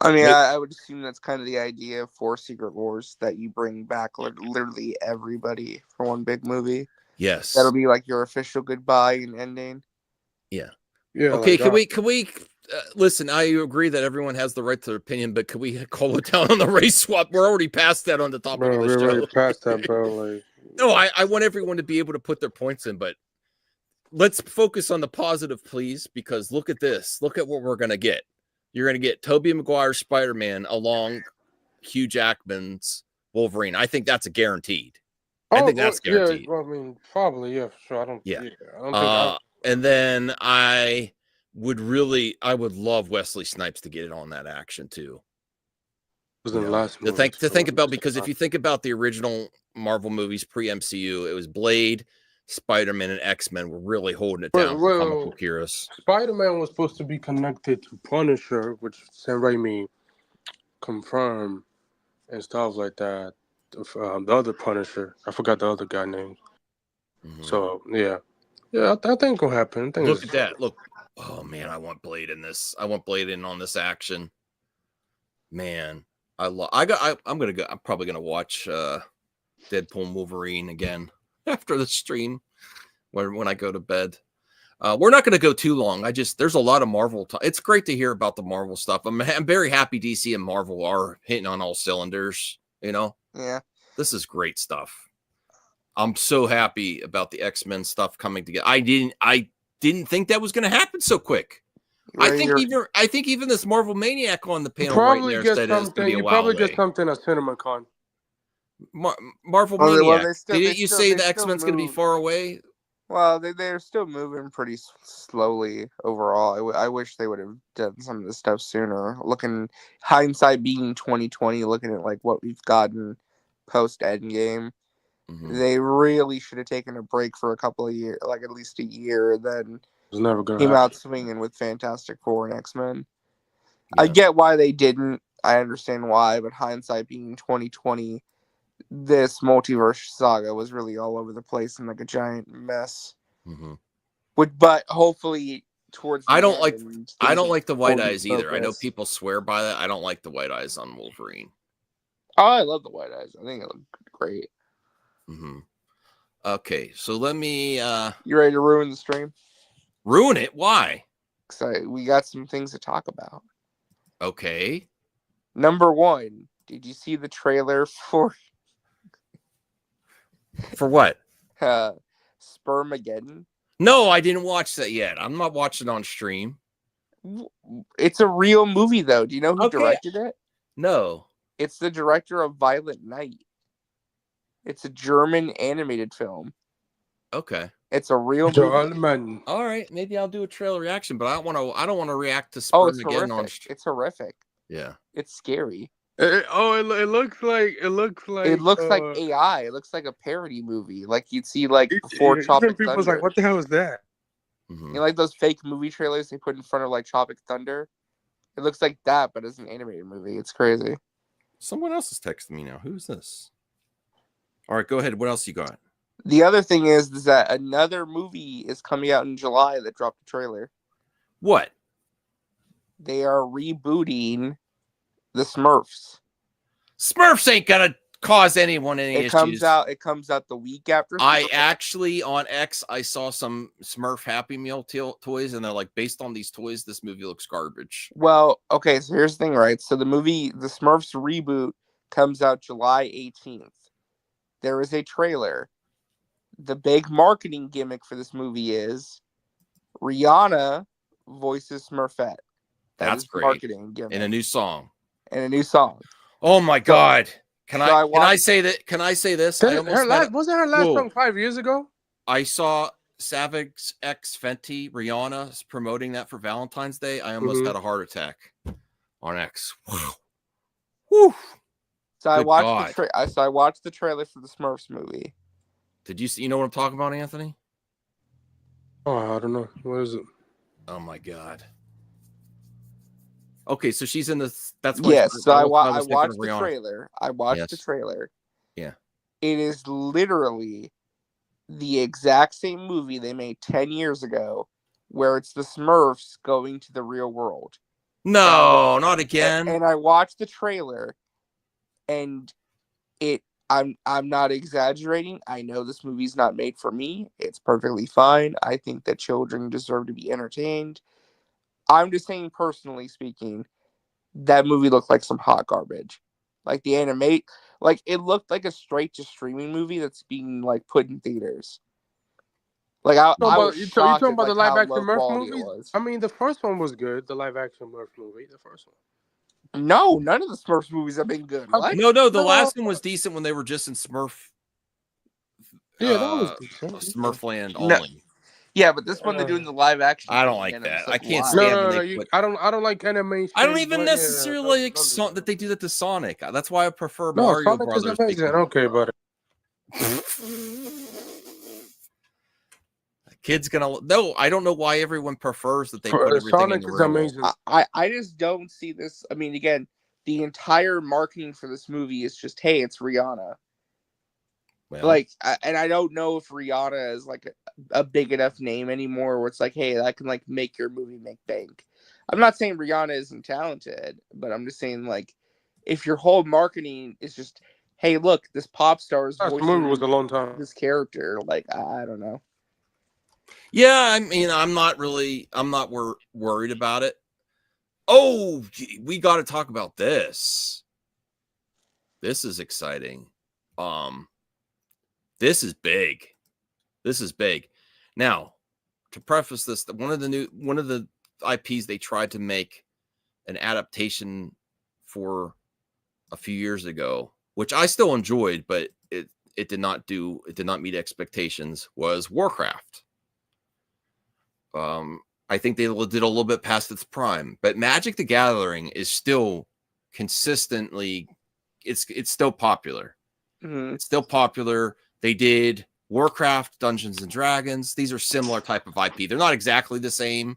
I mean, I would assume that's kind of the idea for Secret Wars, that you bring back literally everybody for one big movie. Yes, that'll be like your official goodbye and ending. Yeah. Yeah. Okay. Can we listen? I agree that everyone has the right to their opinion, but can we call it down on the race swap? We're already past that on the topic of the we're show. already past that, bro. Like, no, I want everyone to be able to put their points in, but let's focus on the positive, please, because look at this. Look at what we're gonna get. You're gonna get Tobey Maguire Spider-Man along Hugh Jackman's Wolverine. I think that's a guaranteed. I think that's guaranteed. Yeah, well, I mean, probably, yeah, for sure. I don't think. And then I would love Wesley Snipes to get it on that action too. Was in the last movie, to think about, because if you think about the original Marvel movies pre-MCU, it was Blade, Spider-Man, and X-Men were really holding it down for comic book heroes. Spider-Man was supposed to be connected to Punisher, which Sam Raimi confirmed and stuff like that. The other Punisher, I forgot the other guy name. Mm-hmm. So yeah, I think it'll happen. Look at that! Look, oh man, I want Blade in this. I want Blade in on this action. Man, I'm probably gonna watch Deadpool and Wolverine again after the stream when I go to bed. We're not going to go too long. There's a lot of Marvel. It's great to hear about the Marvel stuff. I'm very happy DC and Marvel are hitting on all cylinders. Yeah, this is great stuff. I'm so happy about the X-Men stuff coming together. I didn't think that was going to happen so quick. I think even this Marvel Maniac on the panel right there said it's going to be a while probably get something at CinemaCon. Marvel Maniac. Didn't you say the X-Men's going to be far away? Well, they're still moving pretty slowly overall. I wish they would have done some of this stuff sooner. Hindsight being 2020, looking at like what we've gotten post Endgame, they really should have taken a break for a couple of years, like at least a year, and then came out swinging with Fantastic Four and X-Men. Yeah. I get why they didn't. I understand why, but hindsight being 2020. This multiverse saga was really all over the place and like a giant mess. Mm-hmm. But hopefully towards the I don't like the white eyes either. I know people swear by that. I don't like the white eyes on Wolverine. Oh, I love the white eyes. I think it looked great. Mm-hmm. Okay, so let me. You ready to ruin the stream? Ruin it? Why? Because we got some things to talk about. Okay. Number one, did you see the trailer for? For what? Spermageddon? No, I didn't watch that yet. I'm not watching on stream. It's a real movie, though. Do you know who directed it? No. It's the director of Violent Night. It's a German animated film. Okay. It's a real movie. All right, maybe I'll do a trailer reaction, but I don't want to react to Spermageddon on stream. It's horrific. Yeah. It's scary. It looks like AI. It looks like a parody movie, like you'd see like before Tropic Thunder. People's like, what the hell is that? Mm-hmm. You know, like those fake movie trailers they put in front of like Tropic Thunder. It looks like that, but it's an animated movie. It's crazy. Someone else is texting me now. Who's this? All right, go ahead. What else you got? The other thing is that another movie is coming out in July that dropped a trailer. What? They are rebooting the Smurfs. Smurfs ain't gonna cause anyone any It issues. It comes out the week after. I actually on X I saw some Smurf Happy Meal toys, and they're like, based on these toys, this movie looks garbage. Well, okay, so here's the thing, right? So the movie, the Smurfs reboot, comes out July 18th. There is a trailer. The big marketing gimmick for this movie is Rihanna voices Smurfette. That's great. Marketing gimmick. In a new song. Oh my God. Can so I say that? Can I say this? Wasn't her last Whoa. song 5 years ago? I saw Savage X Fenty, Rihanna is promoting that for Valentine's Day. I almost had a heart attack on X. Wow. Whew. So I watched the trailer for the Smurfs movie. Did you see? You know what I'm talking about, Anthony? Oh, I don't know. What is it? Oh my God. Okay, so she's in this. That's what. Yes. So I watched the trailer. I watched the trailer. Yeah. It is literally the exact same movie they made 10 years ago, where it's the Smurfs going to the real world. No, not again. And I watched the trailer, and I'm not exaggerating. I know this movie's not made for me. It's perfectly fine. I think that children deserve to be entertained. I'm just saying, personally speaking, that movie looked like some hot garbage. Like the animate, like it looked like a straight to streaming movie that's being like put in theaters. Like I was you shocked talking at, about the like, live how action low Murph quality it movies? was. I mean, the first one was good. The live action Murph movie, the first one. No, none of the Smurfs movies have been good. What? No, the last one was decent when they were just in Smurf. Yeah, that was decent. Smurfland only. Yeah, but this one they're doing the live action. I don't like that. I can't why? stand when No, they put. I don't like animation. I don't even necessarily like that they do that to Sonic. That's why I prefer No, Mario Sonic Brothers. is amazing. Okay, buddy. Kid's gonna no. I don't know why everyone prefers that they put everything Sonic in the is real amazing. world. I just don't see this. I mean, again, the entire marketing for this movie is just, hey, it's Rihanna. Well, Like, and I don't know if Rihanna is like a big enough name anymore where it's like, hey, that can like make your movie make bank. I'm not saying Rihanna isn't talented, but I'm just saying, like, if your whole marketing is just, hey, look, this pop star is Last movie was a long time. this character, like, I don't know. yeah, I mean, I'm not worried about it. Oh, we got to talk about this. This is exciting. This is big. This is big. Now, to preface this, one of the IPs they tried to make an adaptation for a few years ago, which I still enjoyed, but it did not meet expectations, was Warcraft. I think they did a little bit past its prime, but Magic the Gathering is still consistently, it's still popular. Mm-hmm. It's still popular. They did Warcraft, Dungeons and Dragons. These are similar type of IP. They're not exactly the same,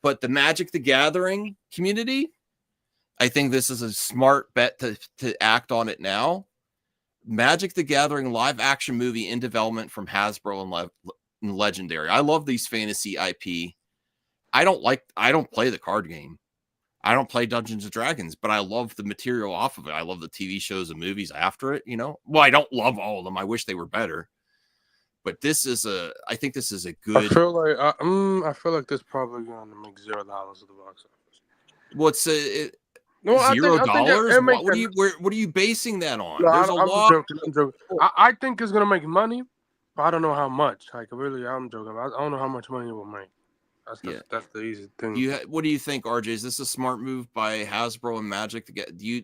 but the Magic the Gathering community, I think this is a smart bet to act on it now. Magic the Gathering live action movie in development from Hasbro and Legendary. I love these fantasy IP. I don't play the card game. I don't play Dungeons and Dragons, but I love the material off of it. I love the TV shows and movies after it, Well, I don't love all of them. I wish they were better. But I think this is a good. I feel like this probably gonna make $0 at the box office. What's $0? What are you basing that on? No, There's I'm joking. I think it's gonna make money, but I don't know how much. Like, really, I'm joking. I don't know how much money it will make. That's the easy thing. What do you think, RJ? Is this a smart move by Hasbro and Magic to get you?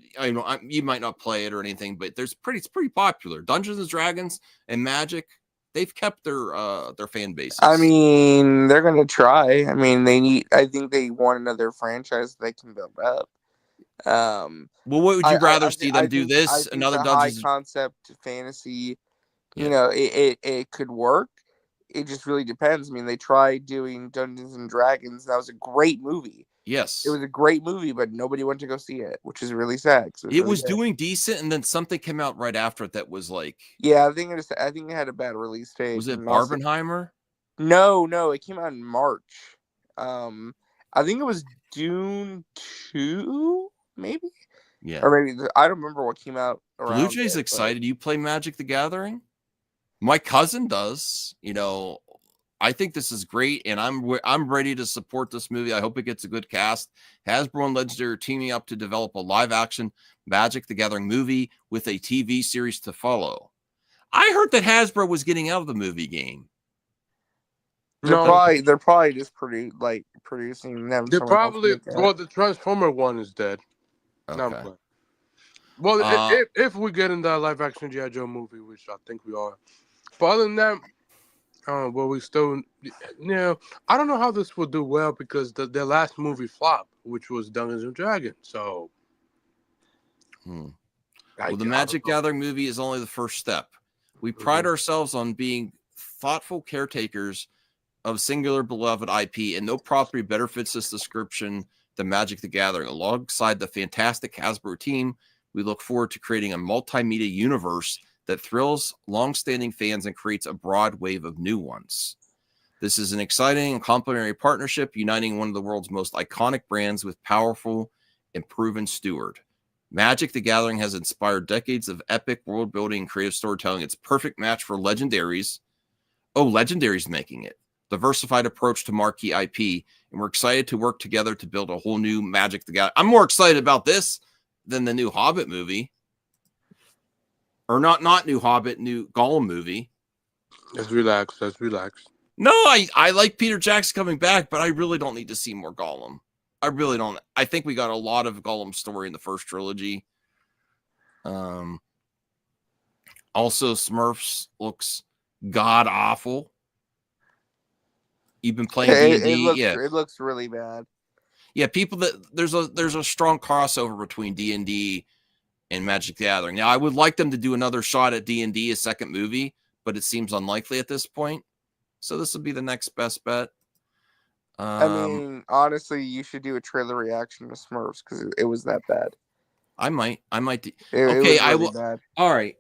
You might not play it or anything, but it's pretty popular. Dungeons and Dragons and Magic, they've kept their fan bases. I mean, they're gonna try. I mean, I think they want another franchise they can build up. Well, what would you rather see them do? This another Dungeons high concept fantasy. It could work. It just really depends. I mean, they tried doing Dungeons and Dragons. That was a great movie. Yes. It was a great movie, but nobody went to go see it, which is really sad. It was doing decent, and then something came out right after it that was like. Yeah, I think it had a bad release date. Was it and also- Barbenheimer? No, it came out in March. I think it was Dune 2, maybe? Yeah. Or maybe I don't remember what came out around. Blue Jay's it, excited. You play Magic the Gathering? My cousin does. You know, I think this is great, and I'm ready to support this movie. I hope it gets a good cast. Hasbro and Legendary are teaming up to develop a live-action Magic the Gathering movie with a TV series to follow. I heard that Hasbro was getting out of the movie game. They're probably just producing them. They're probably the Transformer one is dead. Okay. No, I'm playing. Well, if we get in that live action G.I. Joe movie, which I think we are, but other than that, we still, I don't know how this will do well because their last movie flopped, which was Dungeons and Dragons. So, Well, the Magic Gathering movie is only the first step. We pride ourselves on being thoughtful caretakers of singular beloved IP, and no property better fits this description than Magic the Gathering. Alongside the fantastic Hasbro team, we look forward to creating a multimedia universe that thrills long-standing fans and creates a broad wave of new ones. This is an exciting and complementary partnership uniting one of the world's most iconic brands with powerful and proven steward. Magic the Gathering has inspired decades of epic world building and creative storytelling. It's a perfect match for Legendary's. Oh, Legendary's making it. Diversified approach to marquee IP, and we're excited to work together to build a whole new Magic the Gathering. I'm more excited about this than the new Hobbit movie. Or not new Hobbit, new Gollum movie. Let's relax. No, I like Peter Jackson coming back, but I really don't need to see more Gollum. I really don't. I think we got a lot of Gollum story in the first trilogy. Also, Smurfs looks god awful. You've been playing D&D, yeah. It looks really bad. Yeah, people there's a strong crossover between D&D and Magic the Gathering. Now, I would like them to do another shot at D&D, a second movie, but it seems unlikely at this point. So this will be the next best bet. I mean, honestly, you should do a trailer reaction to Smurfs because it was that bad. I might. Okay, really I will. Bad. All right.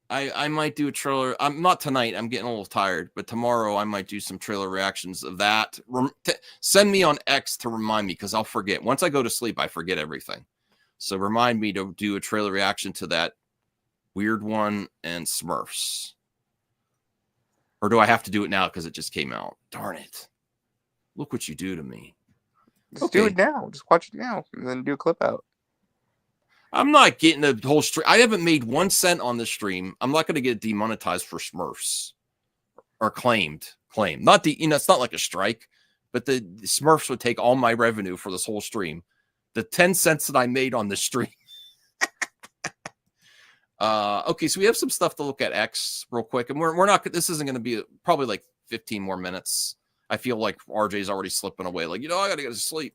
I might do a trailer. I'm not tonight. I'm getting a little tired, but tomorrow I might do some trailer reactions of that. Send me on X to remind me because I'll forget. Once I go to sleep, I forget everything. So remind me to do a trailer reaction to that weird one and Smurfs. Or do I have to do it now because it just came out? Darn it. Look what you do to me. Just do it now. Just watch it now and then do a clip out. I'm not getting the whole stream. I haven't made 1 cent on this stream. I'm not going to get demonetized for Smurfs or claimed. Not it's not like a strike, but the Smurfs would take all my revenue for this whole stream. The 10 cents that I made on this stream. Okay, so we have some stuff to look at X real quick, and we're not. This isn't going to be probably like 15 more minutes. I feel like RJ's already slipping away. Like, I got to go to sleep.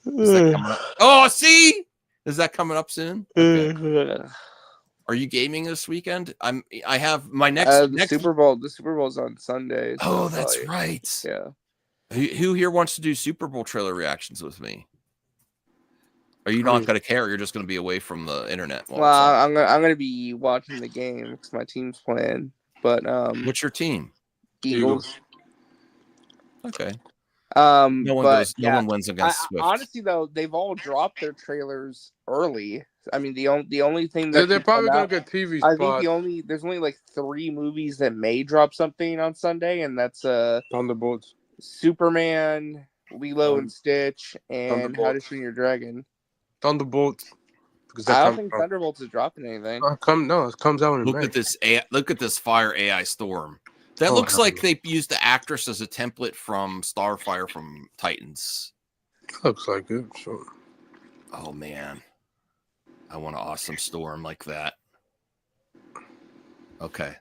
Is that coming up? Oh, see. Is that coming up soon? Okay. Are you gaming this weekend? I have my next Super Bowl. The Super Bowl's on Sunday. So that's right. Yeah. Who here wants to do Super Bowl trailer reactions with me? Are you not going to care? You're just going to be away from the internet. Well, I'm gonna be watching the game because my team's playing. But what's your team? Eagles. Okay. No one wins against Swift. Honestly, though, they've all dropped their trailers early. I mean, the only thing that they're probably gonna get TV spots. I think there's only like 3 movies that may drop something on Sunday, and that's Thunderbolts, Superman, Lilo and Stitch, and How to Train Your Dragon. Thunderbolts. I don't think Thunderbolts is dropping anything. It comes out in May. Look at this Fire AI Storm. That looks like they used the actress as a template from Starfire from Titans. Looks like it. Sure. Oh man, I want an awesome Storm like that. Okay.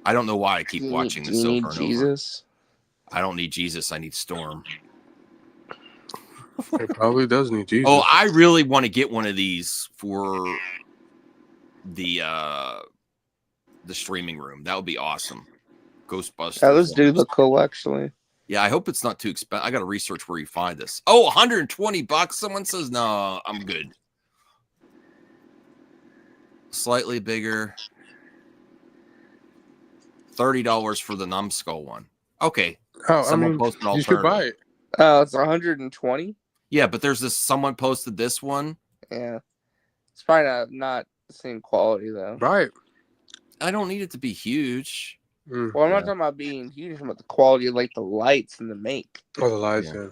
I don't know why I keep watching this over and over. Jesus? I don't need Jesus. I need Storm. It probably does need Jesus. Oh, I really want to get one of these for the streaming room. That would be awesome. Ghostbusters. Yeah, those do look cool, actually. Yeah, I hope it's not too expensive. I got to research where you find this. Oh, $120. Someone says, no, I'm good. Slightly bigger. $30 for the numbskull one. Okay. Oh, Someone posted an you should buy alternative. it. Oh, it's 120. Yeah, but there's this. Someone posted this one. Yeah, it's probably not the same quality though. Right. I don't need it to be huge. Well, I'm not talking about being huge. I'm talking about the quality of like the lights and the make. Oh, the lights. Yeah.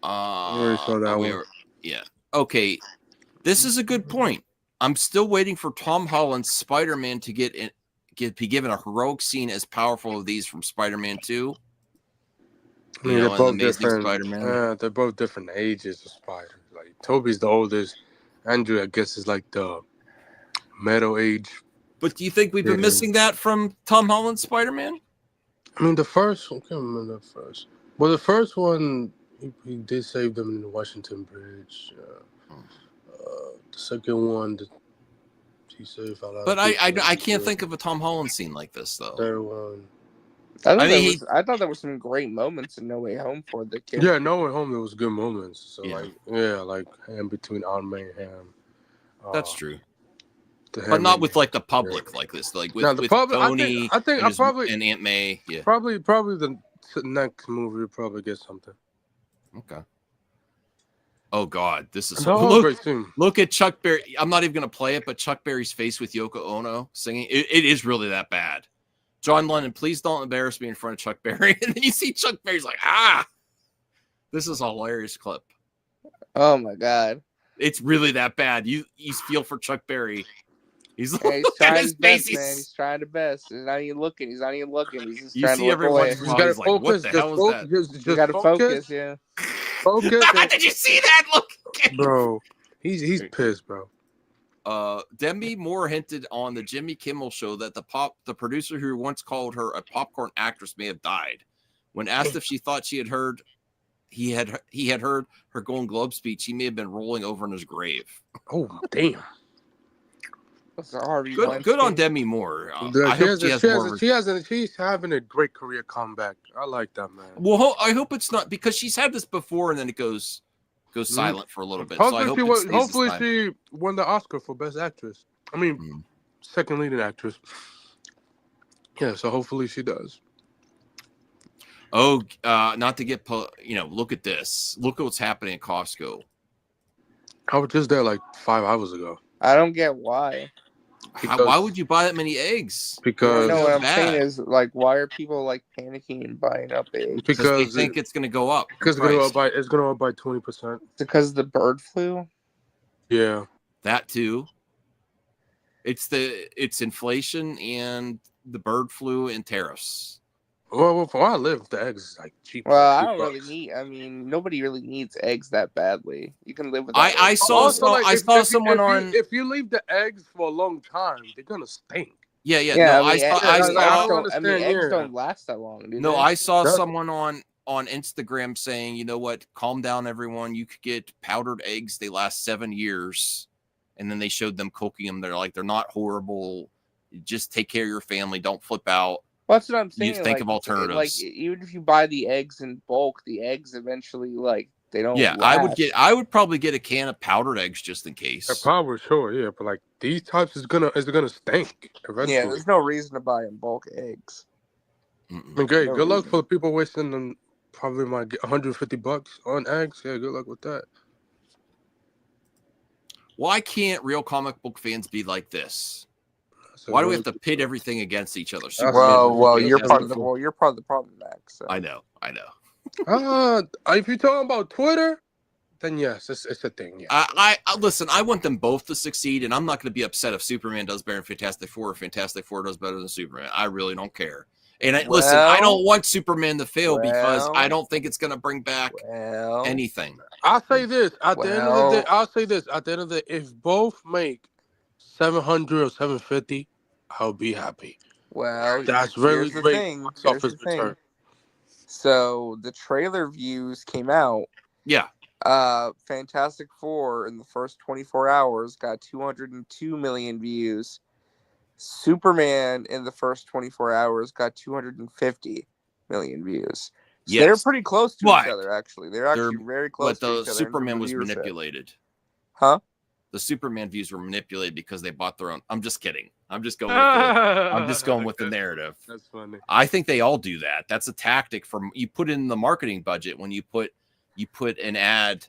I already saw that one. Yeah. Okay. This is a good point. I'm still waiting for Tom Holland's Spider-Man to be given a heroic scene as powerful as these from Spider-Man 2. I mean, they're both different. Spider-Man. They're both different ages of Spider. Like Toby's the oldest. Andrew, I guess, is like the middle age. But do you think we've been missing that from Tom Holland's Spider-Man? I mean, the first one. I can't remember the first. Well, the first one, he did save them in the Washington Bridge. The second one, he saved a lot. But I can't think of a Tom Holland scene like this though. Third one. I thought there were some great moments in No Way Home for the kids. Yeah, No Way Home, there was good moments. So like him between Aunt May and him. That's true. But not with like the public like this, like with Tony and Aunt May. Yeah, probably the next movie will probably get something. Okay. Oh God, this is look at Chuck Berry. I'm not even gonna play it, but Chuck Berry's face with Yoko Ono singing. It is really that bad. John Lennon, please don't embarrass me in front of Chuck Berry. And then you see Chuck Berry's like, this is a hilarious clip. Oh my God, it's really that bad. You feel for Chuck Berry. He's trying his best, man. He's trying the best. He's not even looking. He's just you trying see to look away. He's got to focus. Like, what the hell is that? Just got to focus. Yeah. Focus. Did you see that? Look, bro. He's pissed, bro. Demi Moore hinted on the Jimmy Kimmel show that the producer who once called her a popcorn actress may have died. When asked if she thought he had heard her Golden Globe speech, he may have been rolling over in his grave. Oh damn! Good on Demi Moore. I hope she's having a great career comeback. I like that, man. Well, I hope it's not because she's had this before and then it goes silent for a little bit. Hopefully she won the Oscar for Best Actress. I mean, second leading actress. Yeah, so hopefully she does. Oh, not to get look at this. Look at what's happening at Costco. I was just there like 5 hours ago. I don't get why. Why would you buy that many eggs? Because what I'm saying is, like, why are people like panicking and buying up eggs? Because they think it's going to go up. Because it's going to go up by 20%. Because of the bird flu. Yeah, that too. It's inflation and the bird flu and tariffs. Well, from where I live, the eggs is like cheap. Well, I don't really need. I mean, nobody really needs eggs that badly. You can live without. I saw someone on. If you leave the eggs for a long time, they're gonna stink. Yeah. Eggs don't last that long. I saw someone on Instagram saying, you know what? Calm down, everyone. You could get powdered eggs. They last 7 years, and then they showed them cooking them. They're not horrible. Just take care of your family. Don't flip out. Well, that's what I'm saying. You think of alternatives. Like, even if you buy the eggs in bulk, the eggs eventually, like, they don't. Yeah, last. I would probably get a can of powdered eggs just in case. Probably, sure, yeah. But like these types is gonna stink eventually. Yeah, there's no reason to buy in bulk eggs. Okay, good luck for the people wasting them. Probably might get $150 on eggs. Yeah, good luck with that. Why can't real comic book fans be like this? Why do we have to pit everything against each other? Well, you're part of the problem, Max. So. I know. If you're talking about Twitter, then yes, it's a thing. Yeah. I listen. I want them both to succeed, and I'm not going to be upset if Superman does better than Fantastic Four or Fantastic Four does better than Superman. I really don't care. And listen, I don't want Superman to fail because I don't think it's going to bring back anything. I'll say this at the end of the day. If both make 700 or 750, I'll be happy. Well, that's really great. So the trailer views came out. Yeah. Fantastic Four in the first 24 hours got 202 million views. Superman in the first 24 hours got 250. million views. So Yes. they're pretty close to But each other, actually. They're actually very close But to the each other. Superman was manipulated. Huh? The Superman views were manipulated because they bought their own. I'm just kidding. I'm just going with the narrative. That's funny. I think they all do that. That's a tactic from you put in the marketing budget when you put an ad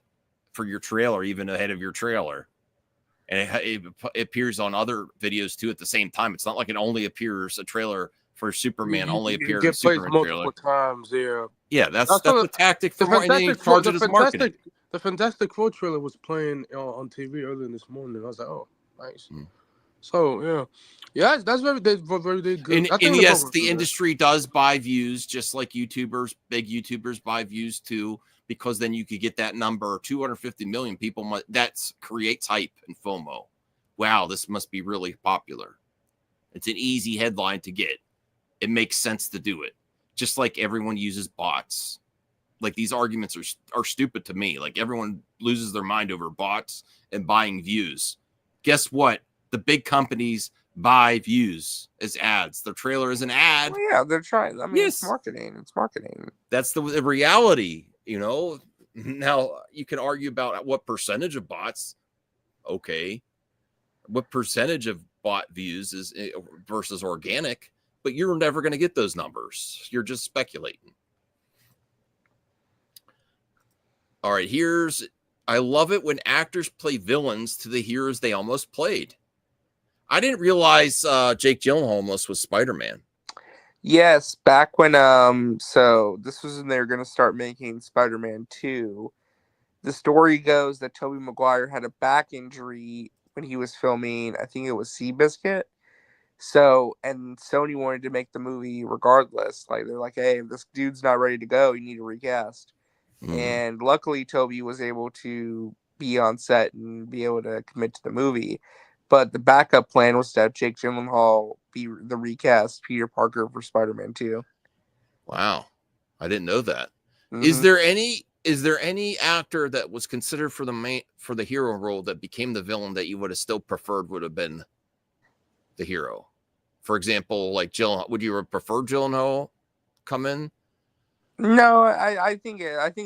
for your trailer even ahead of your trailer, and it appears on other videos too at the same time. It's not like it only appears a trailer for Superman only appeared in get placed Superman multiple trailer. times. Yeah, Yeah, that's a tactic for marketing. The Fantastic Four trailer was playing on TV earlier this morning. I was like, oh, nice. So yeah, that's very good. And yes, the industry does buy views, just like YouTubers, big YouTubers buy views too, because then you could get that number, 250 million people. That creates hype and FOMO. Wow, this must be really popular. It's an easy headline to get. It makes sense to do it. Just like everyone uses bots. Like these arguments are stupid to me. Like everyone loses their mind over bots and buying views. Guess what? The big companies buy views as ads. Their trailer is an ad. Well, yeah, they're trying. I mean, Yes. it's marketing. It's marketing. That's the reality, you know. Now you can argue about what percentage of bots. Okay, what percentage of bot views is versus organic? But you're never going to get those numbers. You're just speculating. All right, I love it when actors play villains to the heroes they almost played. I didn't realize Jake Gyllenhaal was Spider-Man. Yes, back when so this was when they were going to start making Spider-Man 2. The story goes that Tobey Maguire had a back injury when he was filming, I think it was Seabiscuit. So, and Sony wanted to make the movie regardless. Like they're like, hey, if this dude's not ready to go, you need to recast. And luckily Toby was able to be on set and be able to commit to the movie. But the backup plan was to have Jake Gyllenhaal be the recast Peter Parker for Spider-Man 2. Wow. I didn't know that. Is there any actor that was considered for the hero role that became the villain that you would have still preferred would have been the hero? For example, like Gyllenhaal, would you have preferred Gyllenhaal come in? No, I think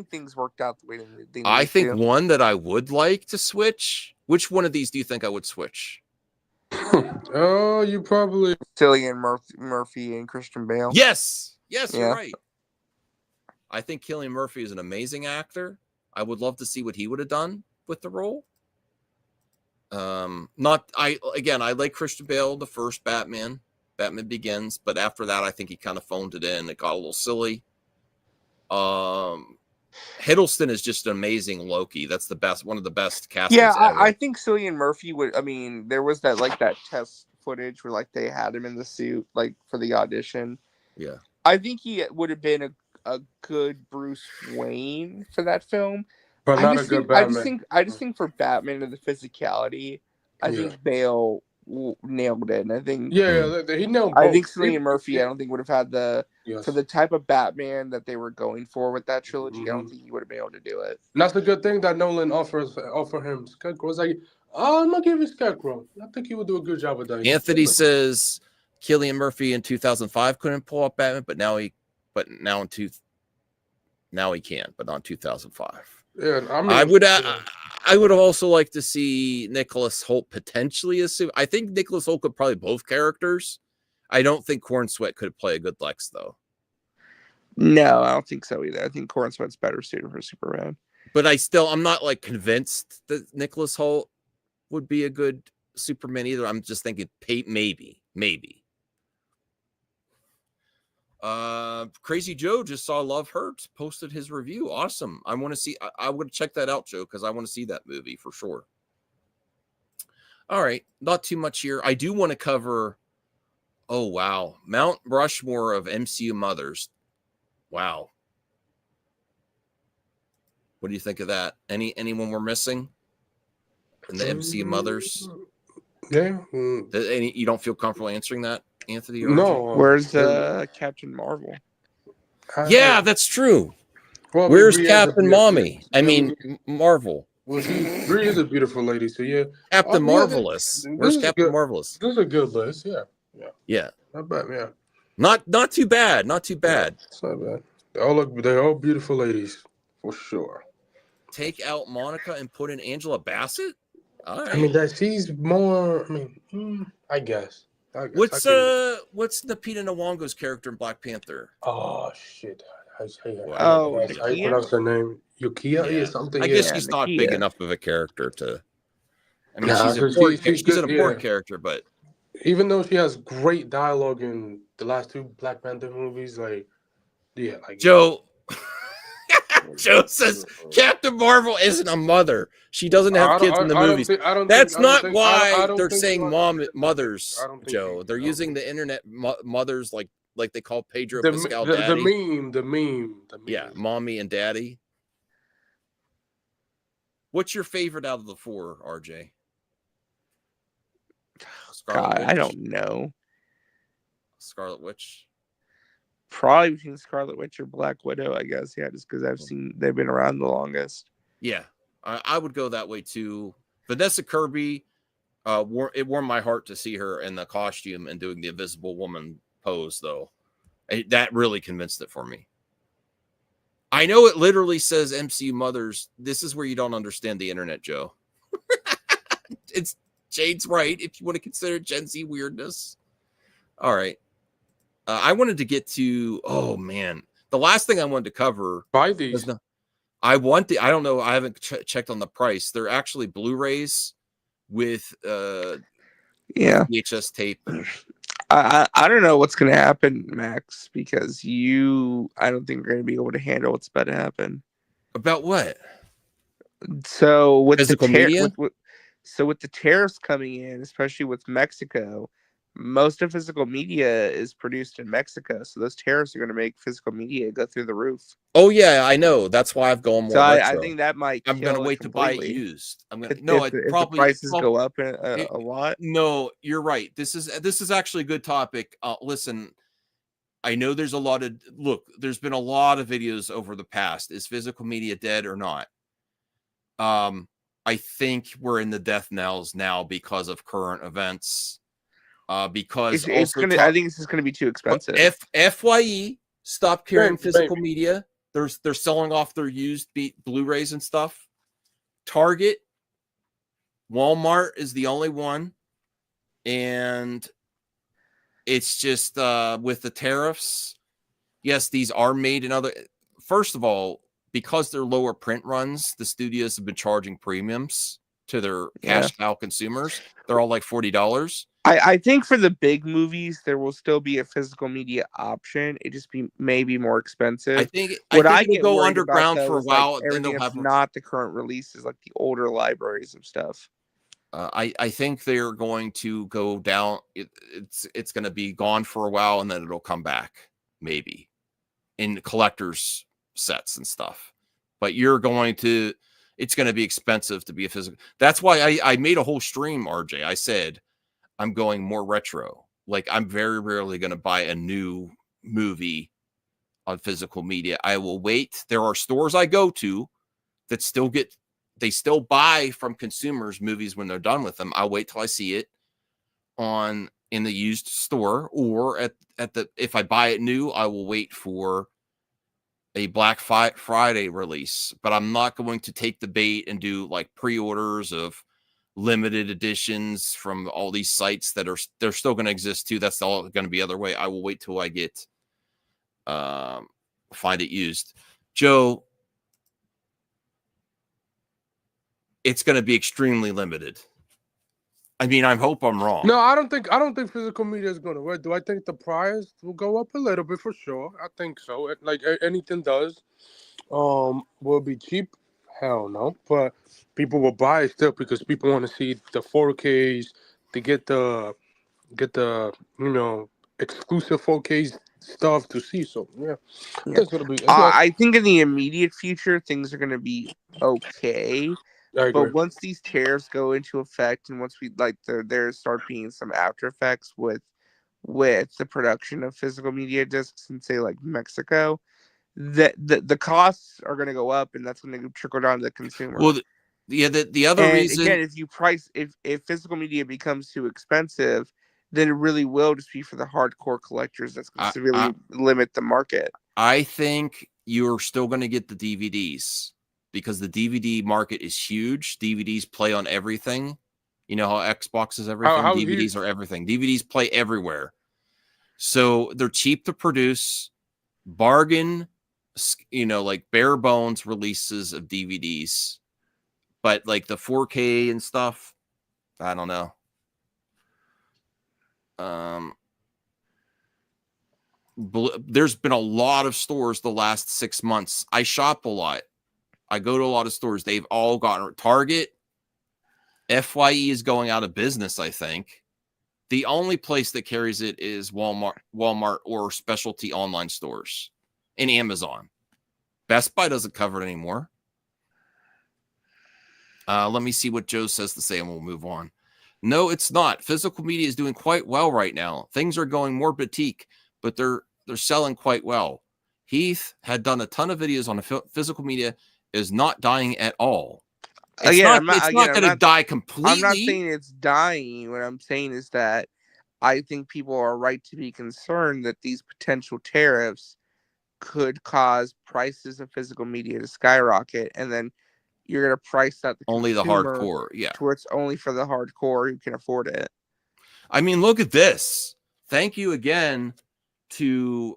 things worked out the way they I think one that I would like to switch. Which one of these do you think I would switch? Oh, you probably Cillian Murphy and Christian Bale. Yes, you're right. I think Cillian Murphy is an amazing actor. I would love to see what he would have done with the role. I like Christian Bale, the first Batman Begins, but after that, I think he kind of phoned it in. It got a little silly. Hiddleston is just an amazing Loki. That's the best, one of the best castings ever. I think Cillian Murphy would. I mean, there was that test footage where like they had him in the suit like for the audition. Yeah, I think he would have been a good Bruce Wayne for that film. But not a good Batman. I just think for Batman and the physicality, I think Bale nailed it. And I think he nailed both. I think Cillian Murphy, I don't think would have had for the type of Batman that they were going for with that trilogy. I don't think he would have been able to do it. And that's a good thing that Nolan offer him Scarecrow. It's like, I'm not giving Scarecrow. I think he would do a good job with that. Anthony says Cillian Murphy in 2005 couldn't pull off Batman, but now he can, but not 2005. Yeah, I mean, I would also like to see Nicholas Hoult potentially assume. I think Nicholas Hoult could probably both characters. I don't think Corn Sweat could play a good Lex though. No, I don't think so either. I think Corn Sweat's better suited for Superman. But I'm not like convinced that Nicholas Hoult would be a good Superman either. I'm just thinking maybe. Crazy Joe just saw Love Hurts, posted his review. Awesome. I want to see. I would check that out, Joe, because I want to see that movie for sure. All right, not too much here. I do want to cover. Oh wow, Mount Rushmore of MCU mothers. Wow. What do you think of that? Anyone we're missing in the MCU mothers? Yeah. You don't feel comfortable answering that, Anthony? No. Where's Captain Marvel? Yeah, that's true. Well, where's Captain Mommy? Marvel. Well, Brie is a beautiful lady, so yeah. Captain Marvelous. Where's Captain Marvelous? This is a good list, yeah. Yeah. Not bad, yeah. Not too bad. Not too bad. It's not bad. They're all beautiful ladies for sure. Take out Monica and put in Angela Bassett. All right. I mean, that she's more. I mean, I guess. What's Lupita Nyong'o's character in Black Panther? Oh shit! I Oh, pronounce her name Yukiya. Yeah, something. I guess Yeah, she's not big Nakia. enough of a character to. I mean, Nah, she's she's an good, important yeah. character, but Even though she has great dialogue in the last two Black Panther movies, like Joe. Joe says Captain Marvel isn't a mother. She doesn't have kids in the movies. That's not why they're saying mothers, Joe. They're using the internet mothers like they call Pedro Pascal daddy. The meme. Yeah, mommy and daddy. What's your favorite out of the four, RJ? God, I don't know. Scarlet Witch. Probably between Scarlet Witch or Black Widow, I guess. Yeah, just because they've been around the longest. Yeah, I would go that way too. Vanessa Kirby, it warmed my heart to see her in the costume and doing the Invisible Woman pose, though. That really convinced it for me. I know it literally says MCU mothers. This is where you don't understand the internet, Joe. It's Jade's right if you want to consider Gen Z weirdness. All right. I wanted to get to, oh man, the last thing I wanted to cover. Buy these. I don't know. I haven't checked on the price. They're actually Blu-rays with VHS tape. I don't know what's going to happen, Max, because I don't think you're going to be able to handle what's about to happen. About what? So with Physical media? With the tariffs coming in, especially with Mexico, most of physical media is produced in Mexico. So those tariffs are going to make physical media go through the roof. Oh yeah, I know. That's why I've gone more. So I think that might. I'm going to wait completely. to buy it used. I'm going to if the prices go up a lot. No, you're right. This is actually a good topic. Listen, I know there's there's been a lot of videos over the past. Is physical media dead or not? I think we're in the death knells now because of current events. Because I think this is going to be too expensive. FYE, stop carrying physical media. They're selling off their used Blu-rays and stuff. Target, Walmart is the only one, and it's just with the tariffs. Yes, these are made in other. First of all, because they're lower print runs, the studios have been charging premiums to their cash cow consumers. They're all like $40. I think for the big movies, there will still be a physical media option. It just may be more expensive. I think it'll go underground for a while. Then they'll have not the current releases, like the older libraries of stuff. I think they're going to go down. It's going to be gone for a while, and then it'll come back maybe in collectors sets and stuff. But it's going to be expensive to be a physical. That's why I made a whole stream, RJ. I said, I'm going more retro. Like, I'm very rarely going to buy a new movie on physical media. I will wait. There are stores I go to that they still buy from consumers movies when they're done with them. I'll wait till I see it in the used store, or if I buy it new, I will wait for a Black Friday release. But I'm not going to take the bait and do like pre-orders of limited editions from all these sites they're still going to exist too. That's all going to be other way. I will wait till I get find it used. Joe, it's going to be extremely limited. I mean, I hope I'm wrong. No, I don't think physical media is going to work. Do I think the price will go up a little bit for sure? I think so. Like anything does. Will it be cheap? Hell no. But people will buy it still because people want to see the 4Ks. To get the exclusive 4K stuff to see. So yeah. That's gonna be. I think in the immediate future things are going to be okay. I agree. But once these tariffs go into effect, and once we there start being some after effects with the production of physical media discs in, say, like Mexico, the costs are going to go up, and that's going to trickle down to the consumer. Well, the other reason, again, if physical media becomes too expensive, then it really will just be for the hardcore collectors. That's going I- to severely limit the market. I think you're still going to get the DVDs because the DVD market is huge. DVDs play on everything. You know how Xbox is everything? How DVDs huge? are everything. DVDs play everywhere. So they're cheap to produce, bargain, like bare bones releases of DVDs. But like the 4K and stuff, I don't know. There's been a lot of stores the last 6 months. I shop a lot. I go to a lot of stores. They've all gotten Target. FYE is going out of business, I think. The only place that carries it is Walmart or specialty online stores and Amazon. Best Buy doesn't cover it anymore. Let me see what Joe says to say, and we'll move on. No, it's not. Physical media is doing quite well right now. Things are going more boutique, but they're selling quite well. Heath had done a ton of videos on physical media, is not dying at all. It's not going to die completely. I'm not saying it's dying. What I'm saying is that I think people are right to be concerned that these potential tariffs could cause prices of physical media to skyrocket, and then you're going to price out the only the hardcore, to where it's only for the hardcore who can afford it. I mean, look at this. Thank you again to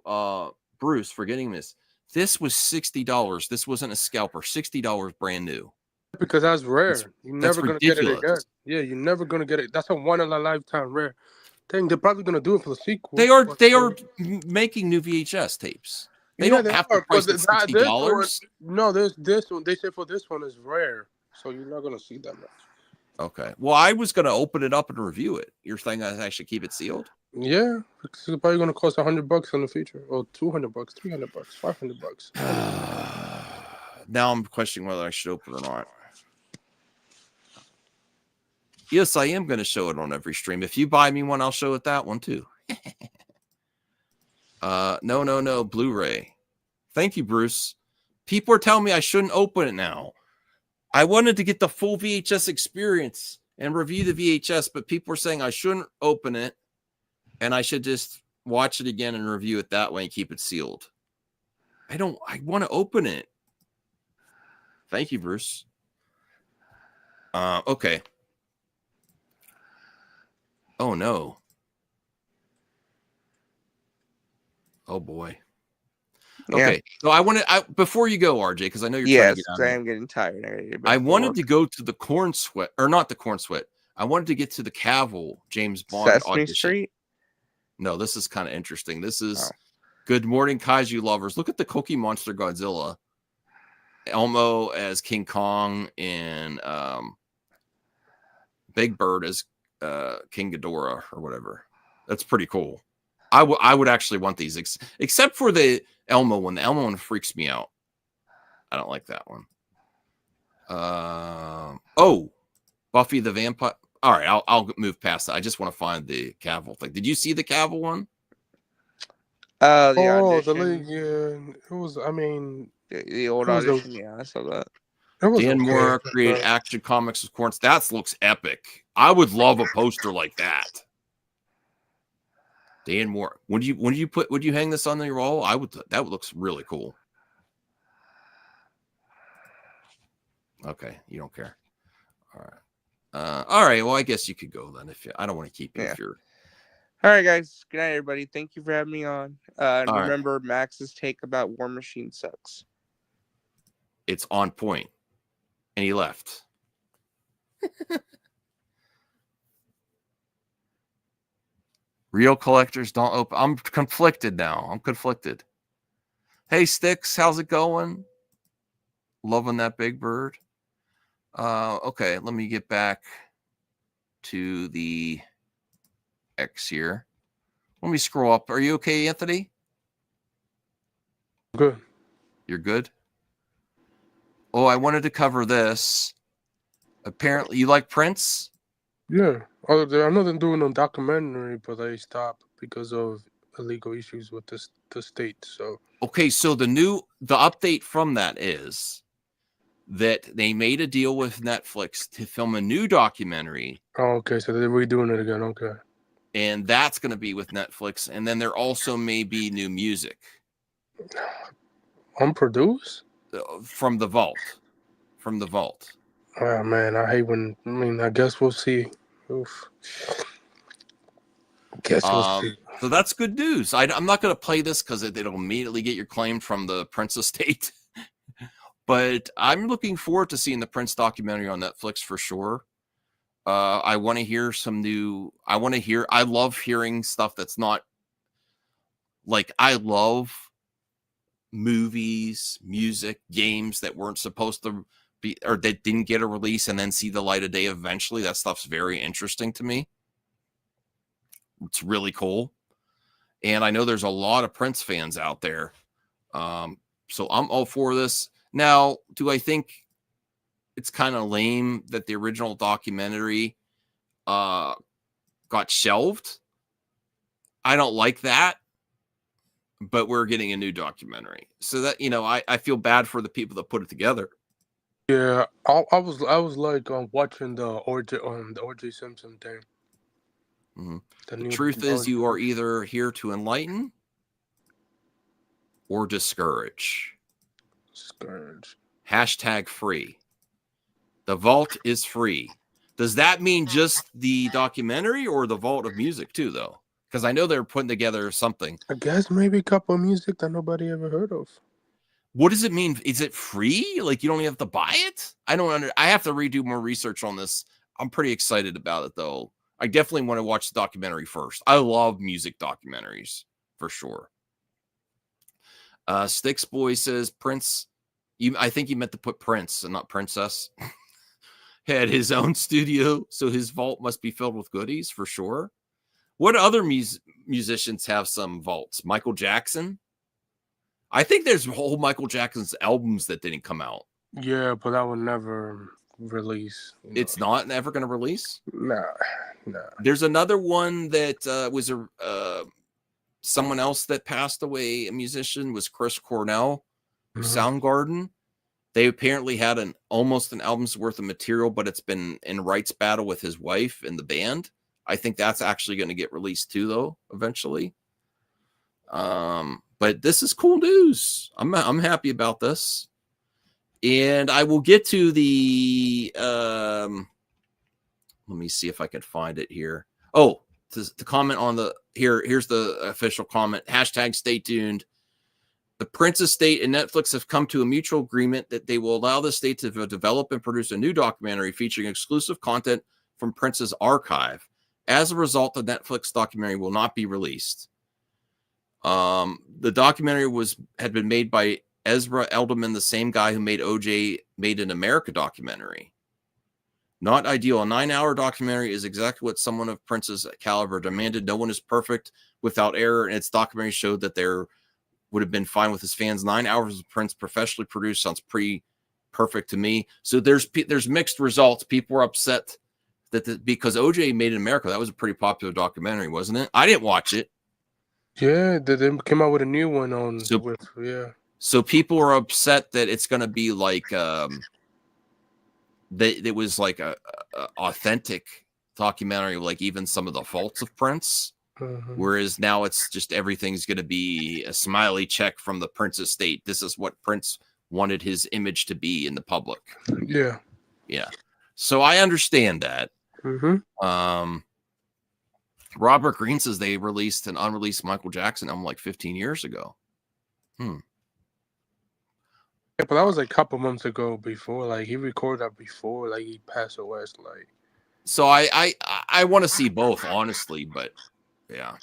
Bruce for getting this. This was $60. This wasn't a scalper. $60 brand new. Because that's rare. You're never going to get it again. Ridiculous. Yeah, you're never going to get it. That's a one in a lifetime rare thing. They're probably going to do it for the sequel. They are making new VHS tapes. They don't have to price it $60. No, this one. They said for this one is rare, so you're not going to see that much. Okay. Well, I was going to open it up and review it. You're saying I should keep it sealed? Yeah, because it's probably going to cost $100 in the future, or $200, $300, $500. Now I'm questioning whether I should open it or not. Yes, I am going to show it on every stream. If you buy me one, I'll show it that one too. No, Blu-ray. Thank you, Bruce. People are telling me I shouldn't open it now. I wanted to get the full VHS experience and review the VHS, but people are saying I shouldn't open it and I should just watch it again and review it that way and keep it sealed. I want to open it. Thank you, Bruce. Okay. Oh, no. Oh, boy. Okay. So I want to, before you go, RJ, because I know you're trying to get out of I am getting tired. I wanted to go to the Corn Sweat, or not the Corn Sweat. I wanted to get to the Cavill James Bond Sesame audition. Street? No, this is kind of interesting. This is Good Morning Kaiju Lovers. Look at the Cookie Monster Godzilla. Elmo as King Kong and Big Bird as King Ghidorah or whatever. That's pretty cool. I would actually want these, except for the Elmo one. The Elmo one freaks me out. I don't like that one. Buffy the Vampire. All right, I'll move past that. I just want to find the Cavill thing. Did you see the Cavill one? The league. Yeah, it was. I mean, the old audition. Yeah, I saw that. Dan Moore created Action Comics with Corns. That looks epic. I would love a poster like that. Dan Moore. Would you hang this on your wall? That looks really cool. Okay, you don't care. All right. All right. Well, I guess you could go then. I don't want to keep you if you're. All right, guys. Good night, everybody. Thank you for having me on. And All remember, Max's take about War Machine sucks. It's on point, and he left. Real collectors don't open. I'm conflicted now. I'm conflicted. Hey, Sticks, how's it going? Loving that Big Bird. Okay, let me get back to the X here. Let me scroll up. Are you okay, Anthony? Good. You're good? Oh, I wanted to cover this. Apparently, you like Prince? Yeah. I know they're doing a documentary, but they stopped because of illegal issues with the state. So okay, so the update from that is that they made a deal with Netflix to film a new documentary. Oh, okay. So they're redoing it again. Okay. and that's going to be with Netflix. And then there also may be new music Unproduced? from the vault. From the vault. Oh man, I hate when. I mean, I guess we'll see. Oof. Guess we'll see. So that's good news. I'm not going to play this because it'll immediately get your claim from the Prince estate. But I'm looking forward to seeing the Prince documentary on Netflix for sure. I want to hear some new. I love hearing stuff that's not like, I love movies, music, games that weren't supposed to be, or that didn't get a release and then see the light of day eventually. That stuff's very interesting to me. It's really cool. And I know there's a lot of Prince fans out there. So I'm all for this. Now, do I think it's kind of lame that the original documentary got shelved? I don't like that, but we're getting a new documentary. So that, I feel bad for the people that put it together. Yeah, I was like watching the OJ Simpson thing. Mm-hmm. The truth is, you are either here to enlighten or discourage. Hashtag free. The vault is free. Does that mean just the documentary or the vault of music too, though? Because I know they're putting together something. I guess maybe a couple of music that nobody ever heard of. What does it mean? Is it free? Like you don't even have to buy it? I have to redo more research on this. I'm pretty excited about it though. I definitely want to watch the documentary first. I love music documentaries for sure. Sticks Boy says Prince. I think you meant to put Prince and not Princess. Had his own studio, so his vault must be filled with goodies for sure. What other musicians have some vaults? Michael Jackson. I think there's whole Michael Jackson's albums that didn't come out. Yeah, but that would never release. It's not ever going to release? Nah. There's another one that was someone else that passed away, a musician, was Chris Cornell of Soundgarden. They apparently had almost an album's worth of material, but it's been in rights battle with his wife and the band. I think that's actually going to get released too, though, eventually. But this is cool news. I'm happy about this. And I will get to the let me see if I can find it here. Oh, to comment on here's the official comment. Hashtag stay tuned. The Prince estate and Netflix have come to a mutual agreement that they will allow the state to develop and produce a new documentary featuring exclusive content from Prince's archive. As a result, the Netflix documentary will not be released. The documentary had been made by Ezra Elderman, the same guy who made OJ Made in America documentary. Not ideal. A 9-hour documentary is exactly what someone of Prince's caliber demanded. No one is perfect without error, and its documentary showed that there would have been fine with his fans. 9 hours of Prince professionally produced sounds pretty perfect to me. So there's mixed results. People were upset because OJ Made in America, that was a pretty popular documentary, wasn't it? I didn't watch it. Yeah, they came out with a new one on. So people are upset that it's going to be like it was like a authentic documentary, like even some of the faults of Prince. Whereas now it's just everything's going to be a smiley check from the Prince estate. This is what Prince wanted his image to be in the public. Yeah. So I understand that. Robert Greene says they released an unreleased Michael Jackson album like 15 years ago. Yeah, but that was like a couple months ago. Before, like he recorded that before, like he passed away. Like, so I want to see both, honestly, but yeah.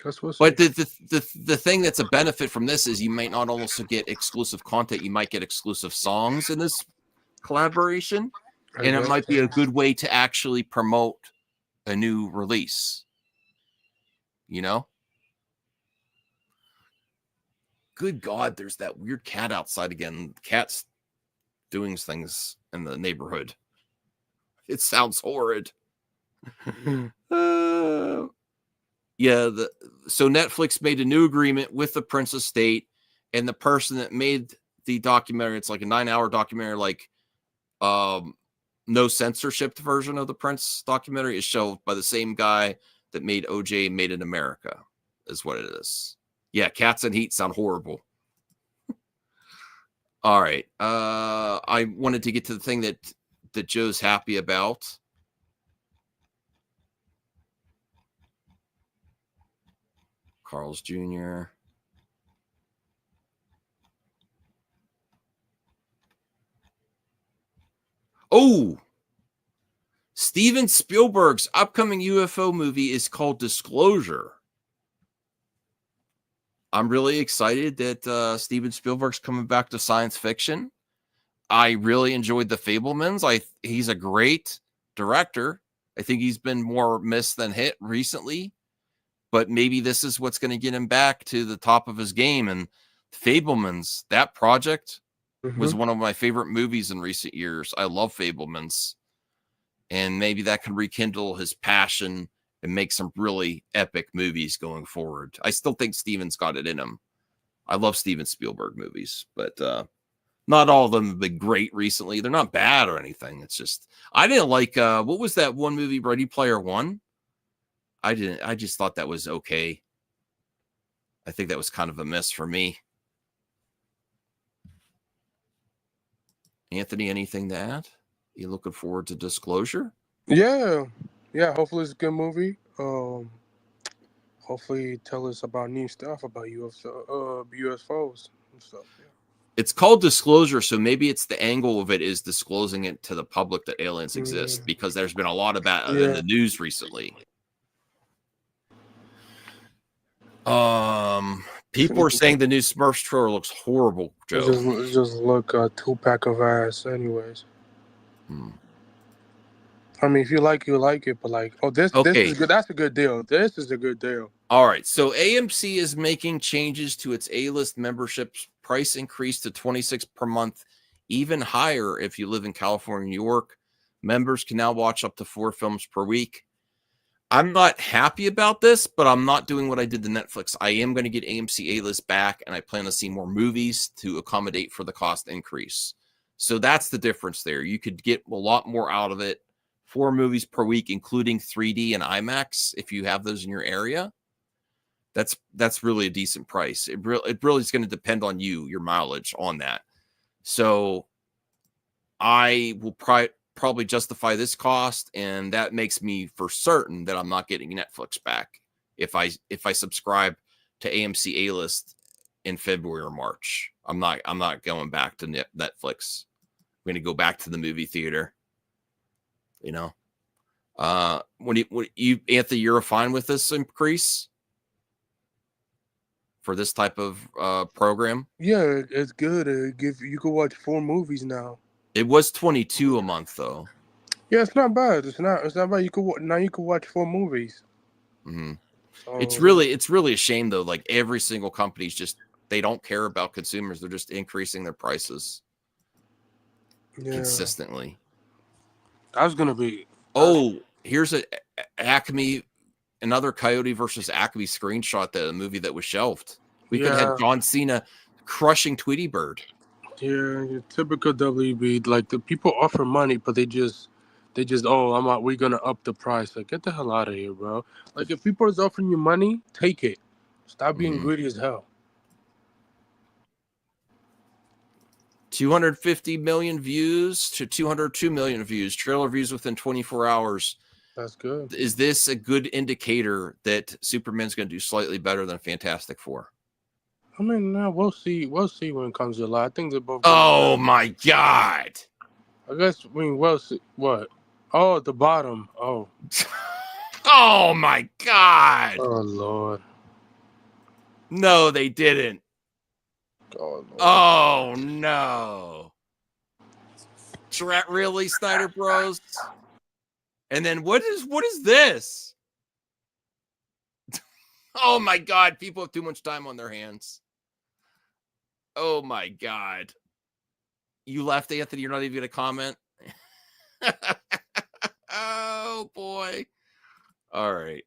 But the thing that's a benefit from this is you might not also get exclusive content. You might get exclusive songs in this collaboration, and it might be a good way to actually promote a new release. Good God, there's that weird cat outside again. The cat's doing things in the neighborhood. It sounds horrid. So Netflix made a new agreement with the Prince estate, and the person that made the documentary, it's like a 9-hour documentary, like no censorship version of the Prince documentary, is shown by the same guy that made OJ Made in America, is what it is. Yeah, Cats and Heat sound horrible. All right. I wanted to get to the thing that Joe's happy about. Carl's Jr. Oh, Steven Spielberg's upcoming UFO movie is called Disclosure. I'm really excited that Steven Spielberg's coming back to science fiction. I really enjoyed The Fabelmans. He's a great director. I think he's been more missed than hit recently, but maybe this is what's going to get him back to the top of his game. And Fabelmans, that project was one of my favorite movies in recent years. I love Fabelmans, and maybe that can rekindle his passion and make some really epic movies going forward. I still think Steven's got it in him. I love Steven Spielberg movies, but not all of them have been great recently. They're not bad or anything. It's just, I didn't like, what was that one movie, Ready Player One? I just thought that was okay. I think that was kind of a miss for me. Anthony, anything to add? You looking forward to Disclosure? Yeah. Hopefully it's a good movie. Hopefully tell us about new stuff about UFOs and stuff. Yeah. It's called Disclosure, so maybe it's the angle of it is disclosing it to the public that aliens exist, because there's been a lot of that in the news recently. People are saying the new Smurfs trailer looks horrible, Joe. It just look a 2-pack of ass, anyways. I mean, if you like it, but like, this is good. That's a good deal. This is a good deal. All right, so AMC is making changes to its A-list memberships. Price increase to $26 per month, even higher if you live in California, New York. Members can now watch up to 4 films per week. I'm not happy about this, but I'm not doing what I did to Netflix. I am going to get AMC A-list back, and I plan to see more movies to accommodate for the cost increase. So that's the difference there. You could get a lot more out of it. 4 movies per week, including 3D and IMAX, if you have those in your area. That's really a decent price. It really is going to depend on your mileage on that. So I will probably justify this cost, and that makes me for certain that I'm not getting Netflix back if I subscribe to AMC A-list in February or March. I'm not going back to Netflix. I'm going to go back to the movie theater. You know, Anthony, you're fine with this increase for this type of program? Yeah, it's good. You can watch 4 movies now. It was $22 a month, though. Yeah, it's not bad. It's not bad. You can watch 4 movies. Mm-hmm. It's really a shame, though. Like, every single company's they don't care about consumers. They're just increasing their prices consistently. That's gonna be. Here's a Acme, another Coyote versus Acme screenshot. That a movie that was shelved. We could have John Cena crushing Tweety Bird. Yeah, typical WB. Like, the people offer money, but they just we're gonna up the price. Like, get the hell out of here, bro. Like, if people is offering you money, take it. Stop being greedy as hell. 250 million views to 202 million views. Trailer views within 24 hours. That's good. Is this a good indicator that Superman's going to do slightly better than Fantastic Four? I mean, we'll see. We'll see when it comes to July. I think they're both. Oh my God! I guess we'll see. What? Oh, at the bottom. Oh. Oh my God! Oh Lord. No, they didn't. Oh, Lord. Oh no! Really, Snyder Bros? And then what is this? Oh my God! People have too much time on their hands. Oh my God! You left, Anthony. You're not even going to comment. Oh boy! All right.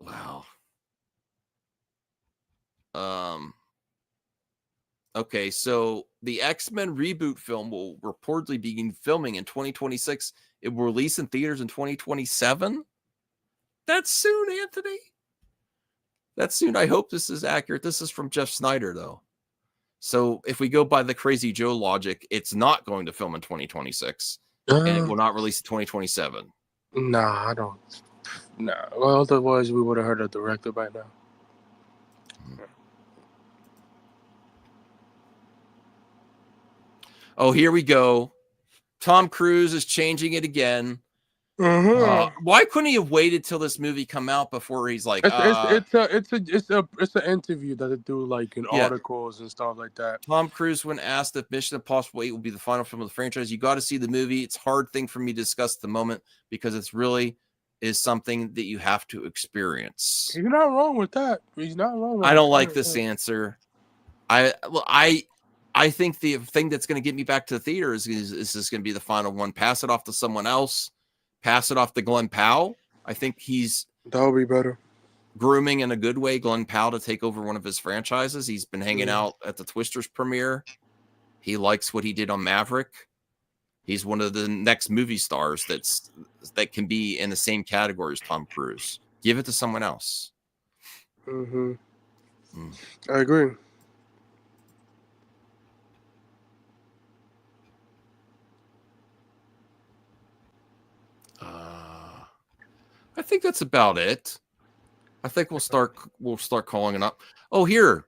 Wow. Okay, so the X-Men reboot film will reportedly begin filming in 2026. It will release in theaters in 2027. That's soon, Anthony. That's soon. I hope this is accurate. This is from Jeff Snyder, though. So if we go by the Crazy Joe logic, it's not going to film in 2026, and it will not release in 2027. Nah, I don't. Nah. Well, otherwise we would have heard a director by now. Oh, here we go. Tom Cruise is changing it again. Why couldn't he have waited till this movie come out before he's like, It's an interview that they do like in articles and stuff like that. Tom Cruise, when asked if Mission Impossible 8 will be the final film of the franchise, you got to see the movie. It's a hard thing for me to discuss at the moment because it's really is something that you have to experience. He's not wrong with that. He's not wrong with I don't like this answer. I think the thing that's going to get me back to the theater is this going to be the final one. Pass it off to someone else. Pass it off to Glenn Powell. I think he's that would be better. Grooming in a good way Glenn Powell to take over one of his franchises. He's been hanging out at the Twisters premiere. He likes what he did on Maverick. He's one of the next movie stars that can be in the same category as Tom Cruise. Give it to someone else. I agree. I think that's about it. I think we'll start calling it up. Oh, here.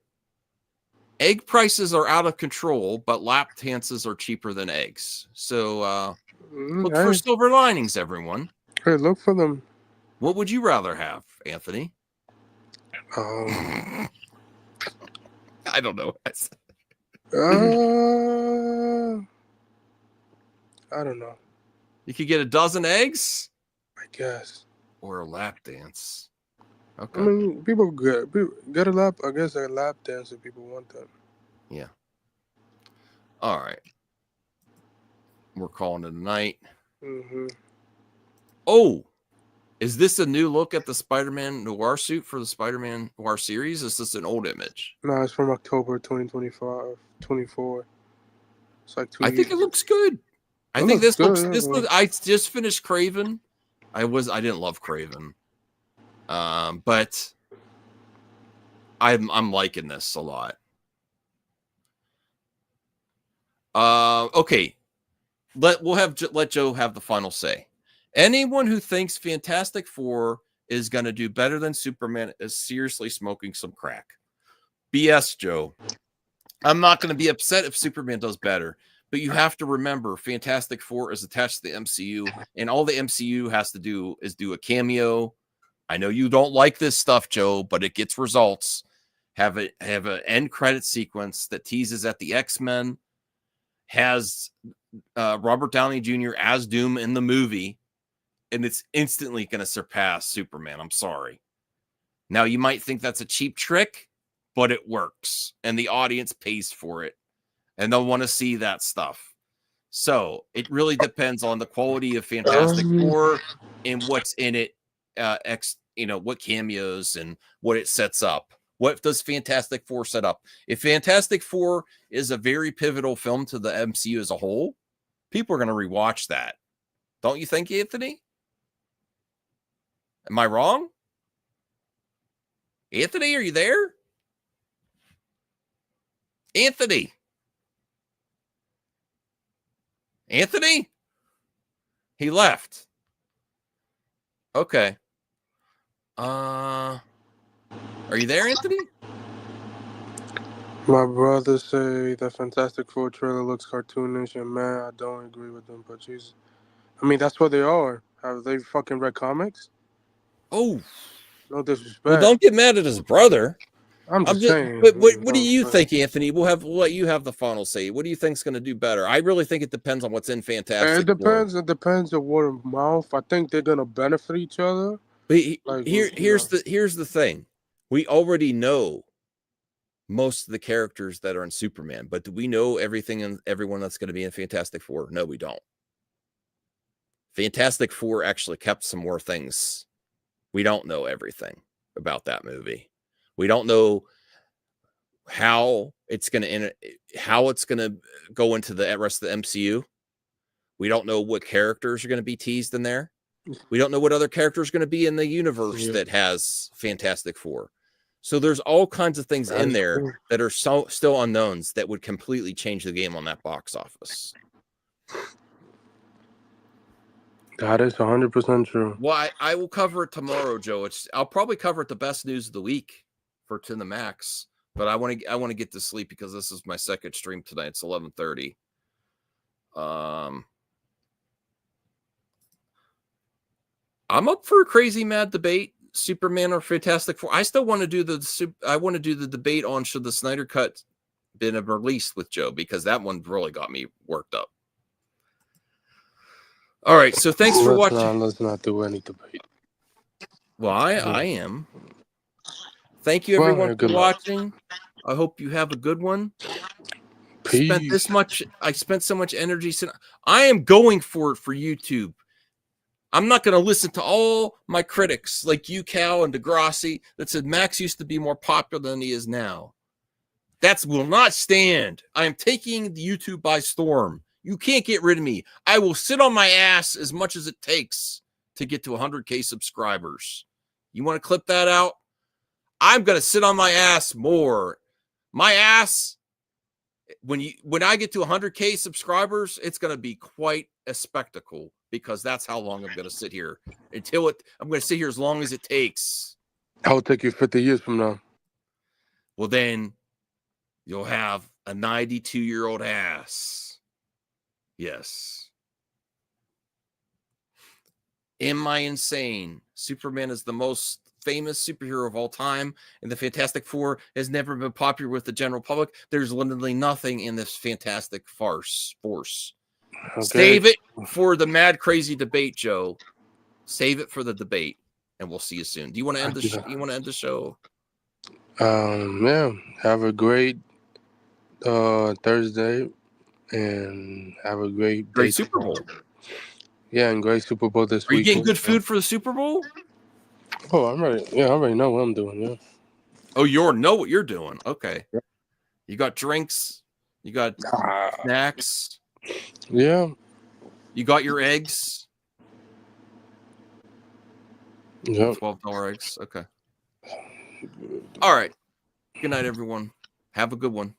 Egg prices are out of control, but lap dances are cheaper than eggs. So look for silver linings, everyone. Hey, look for them. What would you rather have, Anthony? I don't know. I don't know. You could get a dozen eggs? I guess. Or a lap dance. Okay. I mean, people get a lap. I guess a lap dance if people want that. Yeah. All right. We're calling it a night. Oh, is this a new look at the Spider-Man Noir suit for the Spider-Man Noir series? Is this an old image? No, it's from October 2025, 24. It's like 2 I years. think it looks good. I think this looks. I just finished Craven. I didn't love Craven, but I'm liking this a lot. Okay, let Joe have the final say. Anyone who thinks Fantastic Four is going to do better than Superman is seriously smoking some crack. BS, Joe. I'm not going to be upset if Superman does better. But you have to remember, Fantastic Four is attached to the MCU, and all the MCU has to do is do a cameo. I know you don't like this stuff, Joe, but it gets results. Have an end credit sequence that teases at the X-Men, has Robert Downey Jr. as Doom in the movie, and it's instantly going to surpass Superman. I'm sorry. Now, you might think that's a cheap trick, but it works, and the audience pays for it. And they'll want to see that stuff. So it really depends on the quality of Fantastic Four and what's in it, what cameos and what it sets up. What does Fantastic Four set up? If Fantastic Four is a very pivotal film to the MCU as a whole, people are going to rewatch that. Don't you think, Anthony? Am I wrong? Anthony, are you there? Anthony? He left. Okay. Are you there, Anthony? My brother say the Fantastic Four trailer looks cartoonish, and man, I don't agree with them. But Jesus, I mean, that's what they are. Have they fucking read comics? Oh, no disrespect. Well, don't get mad at his brother. I'm just saying. But what do you think, Anthony? We'll let you have the final say. What do you think's going to do better? I really think it depends on what's in Fantastic. It depends on word of mouth. I think they're going to benefit each other. But here's the thing. We already know most of the characters that are in Superman, but do we know everything and everyone that's going to be in Fantastic Four? No, we don't. Fantastic Four actually kept some more things. We don't know everything about that movie. We don't know how it's going to go into the rest of the MCU. We don't know what characters are going to be teased in there. We don't know what other character is going to be in the universe that has Fantastic Four. So there's all kinds of things in there that are still unknowns that would completely change the game on that box office. That is 100% true. Well, I will cover it tomorrow, Joe. I'll probably cover it the best news of the week for To the Max. But I want to get to sleep because this is my second stream tonight. It's 11:30. I'm up for a crazy mad debate, Superman or Fantastic Four. I still want to do the debate on should the Snyder Cut been released with Joe, because that one really got me worked up. All right, so thanks for watching. Let's not do any debate. Well, I am. Thank you everyone for watching. I hope you have a good one. Peace. I spent so much energy. I am going for it for YouTube. I'm not going to listen to all my critics like you, Cal, and Degrassi that said Max used to be more popular than he is now. That will not stand. I am taking the YouTube by storm. You can't get rid of me. I will sit on my ass as much as it takes to get to 100K subscribers. You want to clip that out? I'm going to sit on my ass more. My ass, when I get to 100K subscribers, it's going to be quite a spectacle, because that's how long I'm going to sit here I'm going to sit here as long as it takes. That will take you 50 years from now. Well, then you'll have a 92-year-old ass. Yes. Am I insane? Superman is the most famous superhero of all time, and the Fantastic Four has never been popular with the general public. There's literally nothing in this Fantastic force. Okay. Save it for the mad crazy debate, Joe. Save it for the debate, and we'll see you soon. Do you want to end the? You want to end the show? Yeah. Have a great Thursday, and have a great Super Bowl. Yeah, and great Super Bowl this week. Are you getting good food for the Super Bowl? Oh, I'm ready. Yeah, I already know what I'm doing. Yeah. Oh, you know what you're doing. Okay. Yeah. You got drinks. You got snacks. Yeah. You got your eggs. Yeah. $12 eggs. Okay. All right. Good night, everyone. Have a good one.